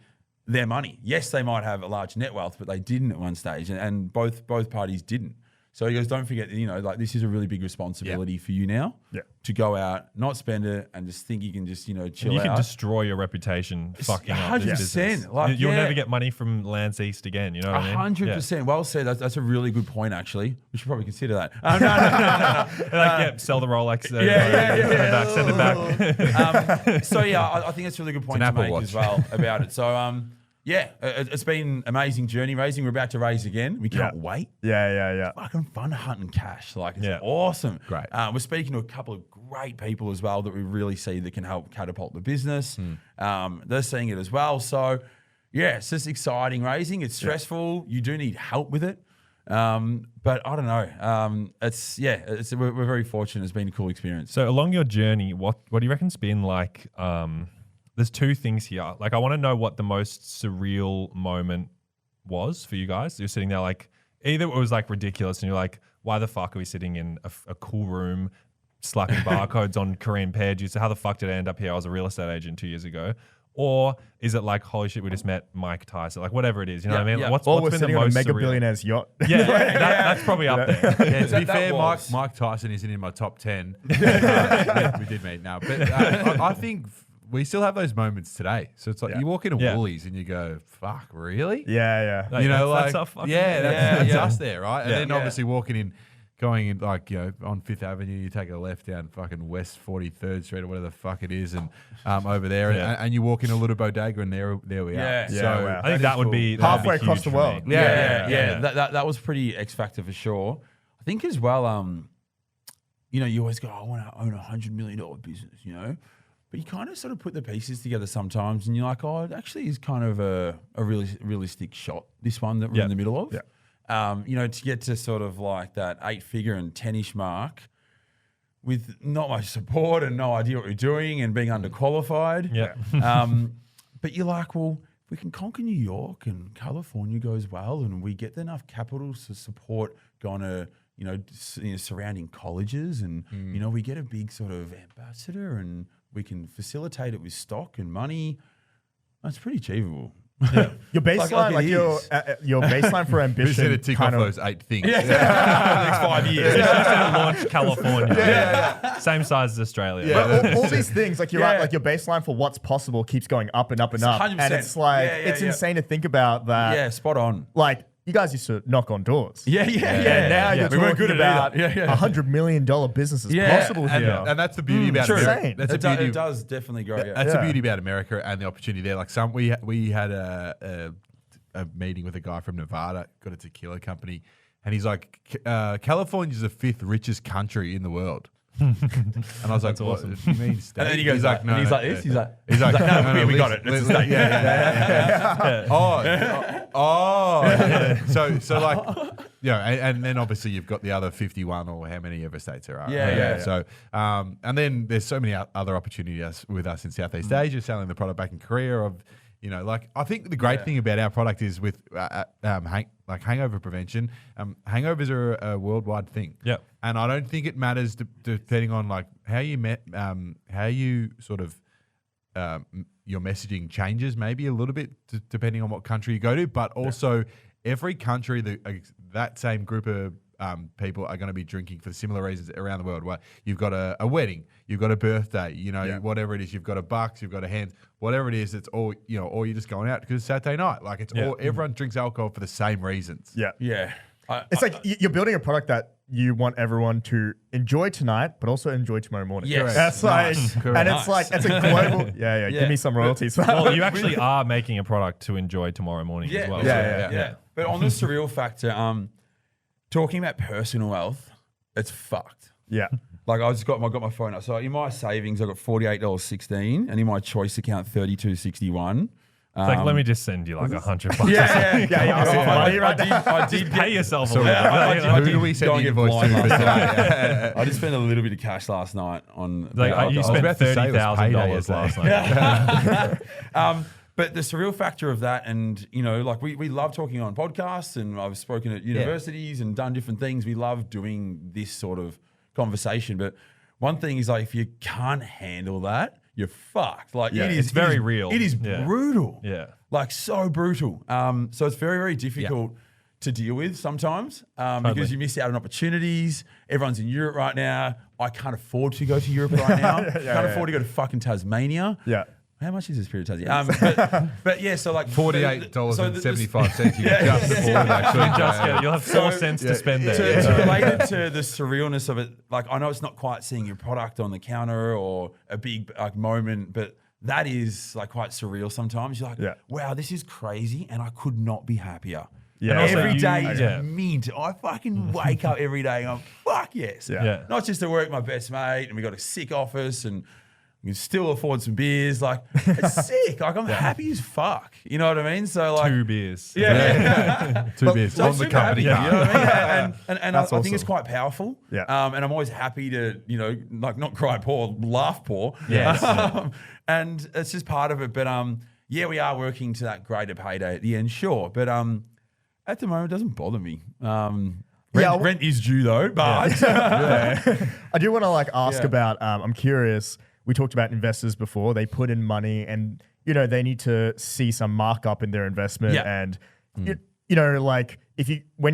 their money. Yes, they might have a large net wealth, but they didn't at one stage, and both parties didn't. So he goes, don't forget, this is a really big responsibility for you now to go out, not spend it, and just think you can just, chill out. You can destroy your reputation fucking up this 100%. business. You'll never get money from Lance East again, you know what I mean? 100%. Well said. That's a really good point, actually. We should probably consider that. No. Sell the Rolex. Send it back. So, I think that's a really good point to make as well about it. So, it's been an amazing journey raising. We're about to raise again. We can't wait. Yeah. Fucking fun hunting cash. Like, it's awesome. Great. We're speaking to a couple of great people as well that we really see that can help catapult the business. They're seeing it as well. So, yeah, it's just exciting raising. It's stressful. You do need help with it. But I don't know. We're very fortunate. It's been a cool experience. So along your journey, what do you reckon's been like? There's two things here. Like, I want to know what the most surreal moment was for you guys. You're sitting there like, either it was like ridiculous and you're like, why the fuck are we sitting in a cool room slapping barcodes on Korean pear juice? How the fuck did I end up here? I was a real estate agent 2 years ago. Or is it like, holy shit, we just met Mike Tyson? Like, whatever it is, you know what I mean? Yeah. What's we're been sitting the on a most mega surreal? billionaire's yacht. Yeah, that's probably up there. Yeah, to be fair, was. Mike Tyson isn't in my top 10. We did meet now. But I think we still have those moments today. So it's like you walk into Woolies and you go, fuck, really? Yeah. Like, You know, that's like, fucking- that's us there, right? And then Yeah. obviously going in, like, you know, on Fifth Avenue, you take a left down fucking West 43rd Street or whatever the fuck it is, and over there, and you walk in a little bodega, and there we Yeah. are. Yeah, So wow. I think that would be Halfway that'd be across huge the for world. me. Yeah. That was pretty X factor for sure. I think as well, you know, you always go, I want to own $100 million business, you know, but you kind of sort of put the pieces together sometimes, and you're like, oh, it actually is kind of a really realistic shot, this one that we're in the middle of. Yeah. You know, to get to sort of like that 8-figure and 10-ish mark with not much support and no idea what we're doing and being underqualified. Yeah. But you're like, well, if we can conquer New York and California goes well and we get enough capital to support going to, you know, surrounding colleges and, you know, we get a big sort of ambassador and we can facilitate it with stock and money, that's pretty achievable. Yeah. Your baseline, Like it your baseline for who's ambition, going to tick off kind of, those 8 things? next 5 years. It's just going to launch California. Same size as Australia. But all these things, like you're right, like your baseline for what's possible keeps going up and up and up. 100%. And it's like, it's insane to think about that. Yeah, spot on. Like, you guys used to knock on doors. Yeah. And now you're We weren't talking good at about either. $100 million businesses possible and, here. and that's the beauty about true. America. Insane. That's the beauty. It does definitely grow. Yeah. That's the beauty about America and the opportunity there. Like we had a meeting with a guy from Nevada, got a tequila company, and he's like, California's the 5th richest country in the world. And I was like, what do you mean state? And then he goes, he's like, no, and he's no, like this. yeah. He's like, no, we got it. It's a state. So like, you know, and then obviously you've got the other 51 or how many ever states there are. Yeah. So, and then there's so many other opportunities with us in Southeast Asia, selling the product back in Korea. Of, you know, like I think the great thing about our product is with like hangover prevention. Hangovers are a worldwide thing. Yep. And I don't think it matters depending on like how you sort of your messaging changes maybe a little bit depending on what country you go to, but also every country that same group of people are going to be drinking for similar reasons around the world. Where you've got a wedding, you've got a birthday, you know, whatever it is, you've got a bucks, you've got a hands, whatever it is. It's all, you know, or you're just going out because it's Saturday night. Like it's all, everyone drinks alcohol for the same reasons. Yeah. It's like you're building a product that you want everyone to enjoy tonight, but also enjoy tomorrow morning. Yes. That's like, and it's like, it's a global, give me some royalties. Well, you actually are making a product to enjoy tomorrow morning as well. Yeah. But on the surreal factor, talking about personal wealth, it's fucked. Yeah. Like I got my phone up. So in my savings, I got $48.16, and in my choice account, $32.61. It's like, let me just send you like $100. I did Pay yourself a So, little I bit. did Who do we send go the and get invoice blind to last for night. today? I did spend a little bit of cash last night on. Like, you spent about to say it was $30,000 last payday, night. But the surreal factor of that, and you know, like we love talking on podcasts, and I've spoken at universities and done different things. We love doing this sort of conversation. But one thing is like, if you can't handle that, you're fucked. Like it's very real. It is Yeah. brutal. Yeah. Like so brutal. So it's very, very difficult to deal with sometimes because you miss out on opportunities. Everyone's in Europe right now. I can't afford to go to Europe right now. Can't afford to go to fucking Tasmania. Yeah. How much is this period of Tasmania? But yeah, so like $48.75. You can just afford actually. You'll have 4 cents to spend there. To related to the surrealness of it, like I know it's not quite seeing your product on the counter or a big like moment, but that is like quite surreal sometimes. You're like, wow, this is crazy, and I could not be happier. Yeah. Every day is mint. I fucking wake up every day and I'm fuck yes. Not just to work my best mate, and we got a sick office, and we can still afford some beers. Like, it's sick. Like, I'm happy as fuck. You know what I mean? So like 2 beers. Two beers on the company. You know what I mean? And I awesome. think it's quite powerful. And I'm always happy to, like not cry poor, laugh poor. And it's just part of it. But we are working to that greater payday at the end, sure. But at the moment, it doesn't bother me. Rent is due though, but I do want to ask about. I'm curious. We talked about investors before. They put in money, and they need to see some markup in their investment. And when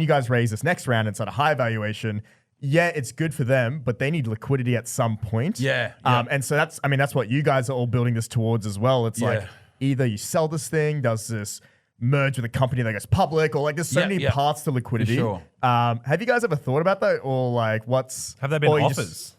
you guys raise this next round, it's at a high valuation. Yeah, it's good for them, but they need liquidity at some point. And so that's what you guys are all building this towards as well. It's like either you sell this thing, does this merge with a company that goes public, or there's so many parts to liquidity. For sure. Have you guys ever thought about that, or have there been offers?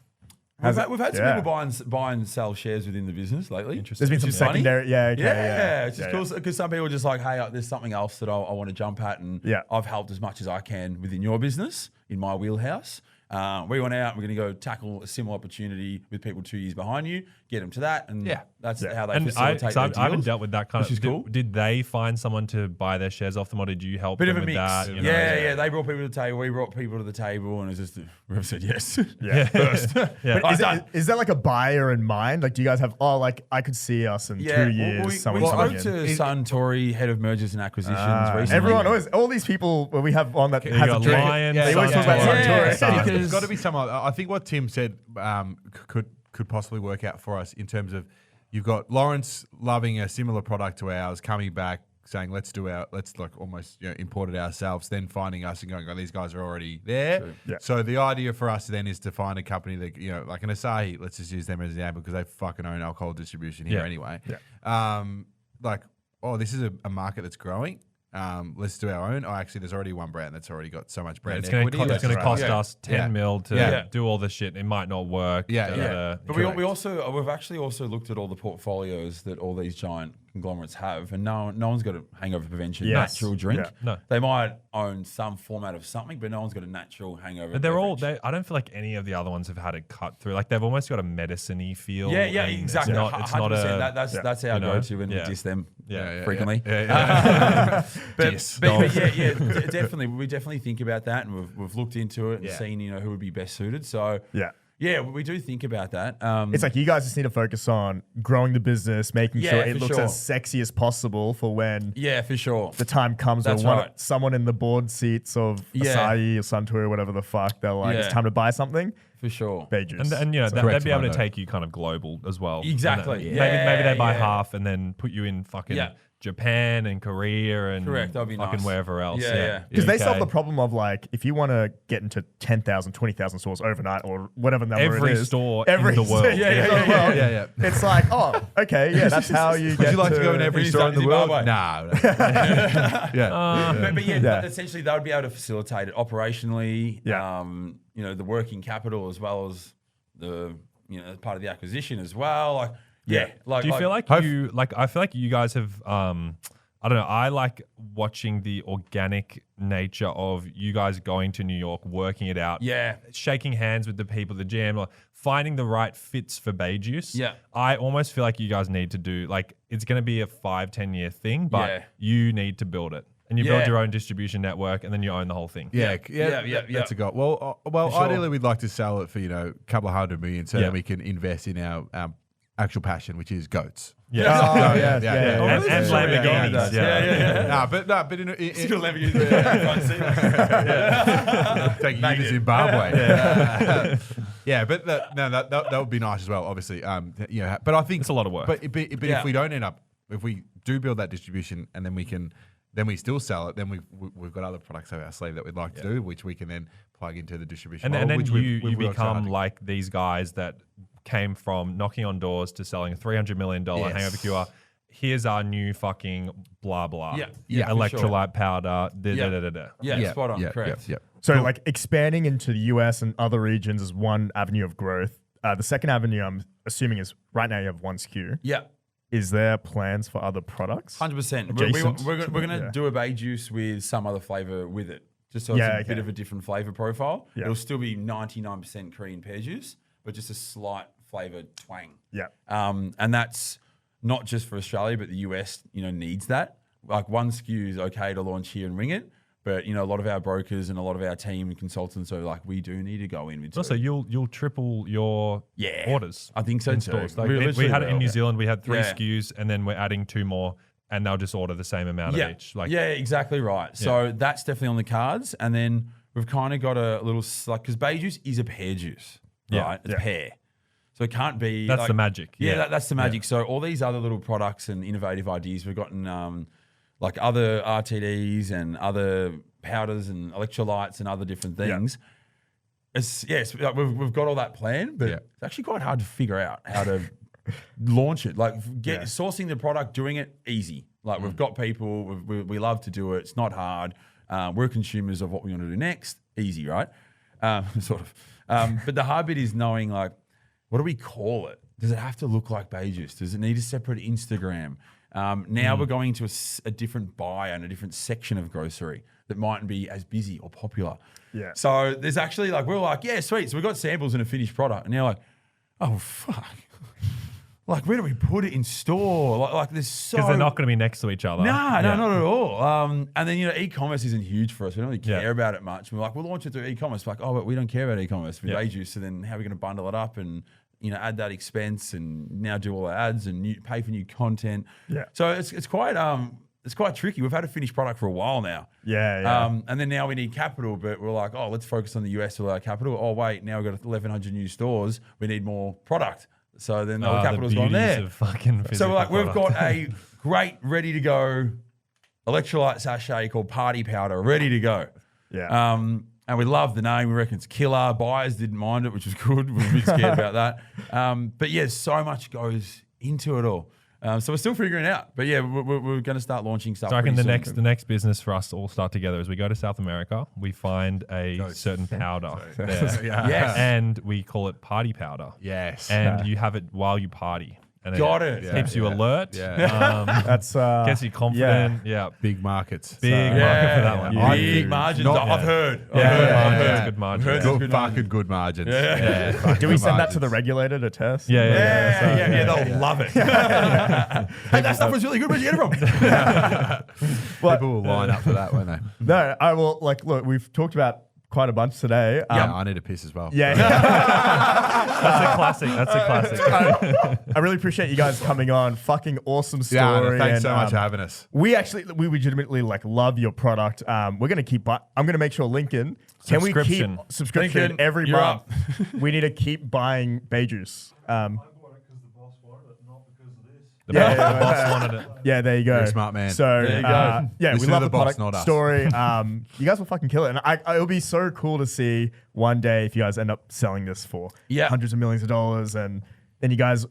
We've had some people buy and sell shares within the business lately. There's been some secondary, it's just cool because some people are just like, hey, there's something else that I want to jump at, and I've helped as much as I can within your business in my wheelhouse. We went out, we're going to go tackle a similar opportunity with people 2 years behind you, get them to that, and that's how they facilitate their deals. I haven't dealt with that kind of cool. Did they find someone to buy their shares off them, or did you help Bit them of a with mix. that? They brought people to the table, we brought people to the table, and it's just, we said yes. First. But is there a buyer in mind? Do you guys have, I could see us in 2 years. We spoke to Suntory, head of mergers and acquisitions recently. Everyone always, all these people we have on that has a drink, Lion, they always talk about Suntory. There's got to be someone. I think what Tim said could possibly work out for us in terms of you've got Lawrence loving a similar product to ours, coming back saying let's almost import it ourselves, then finding us and going, oh, these guys are already there. So the idea for us then is to find a company that like an Asahi, let's just use them as an example because they fucking own alcohol distribution here anyway. This is a market that's growing. Let's do our own. Oh, actually, there's already one brand that's already got so much brand equity. It's going to cost us 10 mil to do all this shit. It might not work. But we've actually also looked at all the portfolios that all these giant conglomerates have, and no one's got a hangover prevention natural drink. No. They might own some format of something, but no one's got a natural hangover. But I don't feel like any of the other ones have had it cut through. They've almost got a medicine-y feel. Yeah, exactly. It's not that's our go-to, and we diss them frequently. Definitely. We definitely think about that, and we've looked into it and seen who would be best suited. So we do think about that. It's you guys just need to focus on growing the business, making sure it looks as sexy as possible for when for sure the time comes where someone in the board seats of Asahi or Suntory or whatever the fuck, they're it's time to buy something. For sure. Bae Juice. And they'd be able to take you kind of global as well. Exactly. Maybe they buy half and then put you in fucking Japan and Korea and fucking nice. wherever else. Because they solve the problem of if you want to get into 10,000, 20,000 stores overnight or whatever number every it is. Store in the world. It's that's how you get Would you like to go in every store in the world? No. But essentially they would be able to facilitate it operationally, the working capital as well as the, part of the acquisition as well. Do you feel like I feel like you guys have I don't know, I like watching the organic nature of you guys going to New York, working it out, shaking hands with the people, the GM, finding the right fits for Bae Juice. I almost feel like you guys need to do it's going to be a 5-10 year thing, but you need to build it. And you build your own distribution network, and then you own the whole thing. That's a goal. Well, ideally, we'd like to sell it for a couple of $100 million, so that we can invest in our actual passion, which is goats. And Lamborghinis. But in still Lamborghinis. Taking you to Zimbabwe. That would be nice as well. Obviously, but I think it's a lot of work. But if we don't if we do build that distribution, and then we still sell it, then we've got other products up our sleeve that we'd like to do, which we can then plug into the distribution. And then you become like these guys that came from knocking on doors to selling a $300 million hangover cure. Here's our new fucking blah blah. Electrolyte powder. Spot on. Correct. So expanding into the US and other regions is one avenue of growth. The second avenue, I'm assuming, is right now you have one SKU. is there plans for other products? 100%. Adjacent? We're going to Yeah. do a Bae Juice with some other flavor with it, just so it's a bit of a different flavor profile. Yeah. It'll still be 99% Korean pear juice, but just a slight flavor twang. Yeah. And that's not just for Australia, but the US, needs that. Like one SKU is okay to launch here and ring it. But, a lot of our brokers and a lot of our team and consultants are like, we do need to go in with Also, you'll triple your orders. I think so in too. stores. Like We we literally had it in will. New Zealand. We had 3 Yeah. SKUs, and then we're adding 2 more, and they'll just order the same amount of each. Like, yeah, exactly right. So that's definitely on the cards. And then we've kind of got a little, because Bae Juice is a pear juice, right? It's pear. So it can't be. That's the magic. Yeah, that's the magic. So all these other little products and innovative ideas, we've gotten like other RTDs and other powders and electrolytes and other different things. Like we've got all that planned, but it's actually quite hard to figure out how to launch it. Like sourcing the product, doing it easy. Like we've got people, we love to do it. It's not hard. We're consumers of what we want to do next. Easy, right? Sort of. But the hard bit is knowing like, what do we call it? Does it have to look like Bae Juice? Does it need a separate Instagram? Now we're going to a different buyer and a different section of grocery that mightn't be as busy or popular. Yeah. So there's actually like, we're like, yeah, sweet. So we've got samples and a finished product. And now like, oh, fuck. Like, where do we put it in store? Like there's so... Because they're not going to be next to each other. No, not at all. And then, e-commerce isn't huge for us. We don't really care about it much. We're like, we'll launch it through e-commerce. We're like, oh, but we don't care about e-commerce with Bae Juice. So then how are we going to bundle it up and, add that expense and now do all the ads and pay for new content? Yeah. So it's quite tricky. We've had a finished product for a while now. Yeah. And then now we need capital, but we're like, oh, let's focus on the US with our capital. Oh, wait, now we've got 1,100 new stores. We need more product. So then all the capital's gone there. So we're like, we've got a great, ready to go electrolyte sachet called Party Powder, ready to go. Yeah. And we love the name. We reckon it's killer. Buyers didn't mind it, which was good. We were a bit scared about that. But yeah, so much goes into it all. So we're still figuring it out. But yeah, we're going to start launching stuff. So I reckon pretty the soon. next business for us to all start together is we go to South America, we find a certain powder there, Yes. and we call it party powder. Yes. And you have it while you party. And Got it. Keeps you alert. Yeah. That's Gets you confident. Yeah. Big markets. Big market for that one. Yeah. Big margins. Not- I've heard. Good margins. Heard Good, good fucking good margins. Yeah. Fucking Do we good send that to the margins. regulator to test? Yeah, they'll love it. Hey, that stuff was really good. Where'd you get it from? People will line up for that, won't they? No, I will. Look, we've talked about quite a bunch today. Yeah, I need a piss as well. Yeah. That's a classic. I really appreciate you guys coming on. Fucking awesome story. Yeah, no, thanks and, so much for having us. we legitimately love your product. We're gonna keep. I'm gonna make sure Lincoln. Can we keep Subscription. subscription Lincoln, every you're month? We need to keep buying Bae Juice. I bought it because the boss wanted it, not because of this. The Yeah. boss wanted it. Yeah, there you go. You're a smart man. So There you go. yeah, we Listen to love the the boss, product not us. story. You guys will fucking kill it, and it'll be so cool to see one day if you guys end up selling this for hundreds of millions of dollars, and then you guys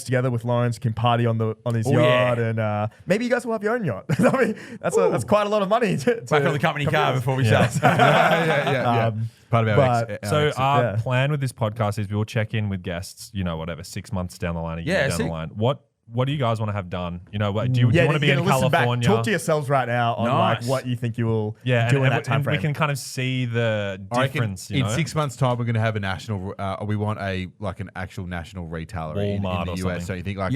together with Lawrence can party on his yacht, and maybe you guys will have your own yacht. I mean, that's quite a lot of money. Back on the company car before we sell. yeah. Part of our but- So our Yeah. plan with this podcast is we will check in with guests, whatever, 6 months down the line, a year Yeah, down see- the line. What do you guys want to have done? Do you want to be in listen California? Back. Talk to yourselves right now on Nice. what you think you will Yeah, do and, in that time and we frame. can kind of see the I reckon difference. in 6 months' time, we're going to have a national. We want an actual national retailer in Walmart the or US. something. So you think like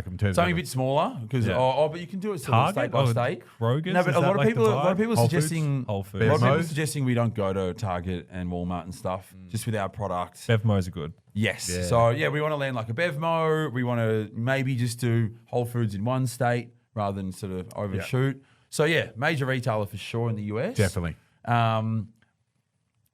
in terms Something a of bit smaller because but you can do it sort of state Target by or state. Kroger's? No, but Is a that lot of like people the are vibe? suggesting Whole a Foods. lot of people Bevmos? suggesting we don't go to Target and Walmart and stuff just with our product. Bevmos are good. Yes. Yeah. So we want to land like a Bevmo. We want to maybe just do Whole Foods in one state rather than sort of overshoot. So major retailer for sure in the US. definitely.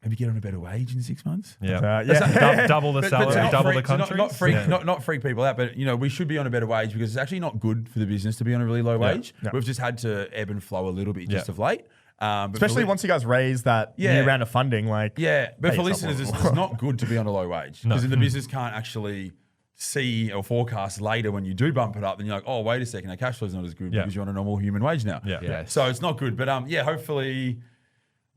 Maybe get on a better wage in 6 months. Yeah. yeah. Double the salary, not double freak- the so country. not freak people out, but we should be on a better wage because it's actually not good for the business to be on a really low wage. Yeah. We've just had to ebb and flow a little bit just of late. But Especially for once you guys raise that new round of funding, but but pay for yourself listeners, more. it's not good to be on a low wage because then the business can't actually see or forecast later when you do bump it up. Then you're like, oh, wait a second, our cash flow's not as good because you're on a normal human wage now. Yeah. Yes. So it's not good. But hopefully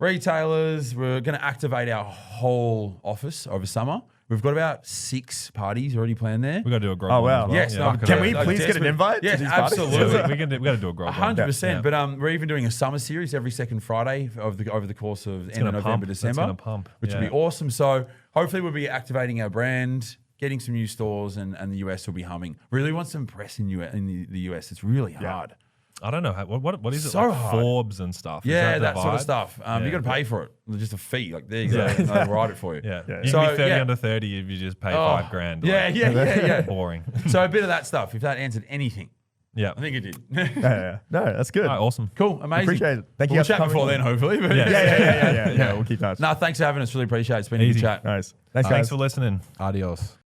retailers, we're going to activate our whole office over summer. We've got about 6 parties already planned there. We got to do a grog. Oh, one wow. as well. Yes, no, Can we like, please get an invite? Yes, to these parties? absolutely. We got to do a grog. one. 100%. Yeah. But we're even doing a summer series every second Friday over the course of end of gonna November, pump. That's December, gonna pump. which will be awesome. So hopefully we'll be activating our brand, getting some new stores, and the US will be humming. Really want some press in the US. It's really hard. I don't know. What is it? So like hard. Forbes and stuff. Is Yeah, the that sort of vibe? stuff. You got to pay for it. Just a fee. Like there you go. Yeah. And they'll write it for you. Yeah. Yeah. You So, can be 30 yeah. under 30 if you just pay Oh, $5,000. Yeah, like, yeah. Boring. So a bit of that stuff. If that answered anything, Yeah. I think it did. Yeah. No, that's good. All right, awesome. Cool, amazing. Appreciate it. Thank you We'll guys for chat coming before on. then, hopefully. But Yeah. Yeah. We'll keep touch. No, thanks for having us. Really appreciate it. It's been a Easy. good chat. Nice. Thanks, Thanks guys. for listening. Adios.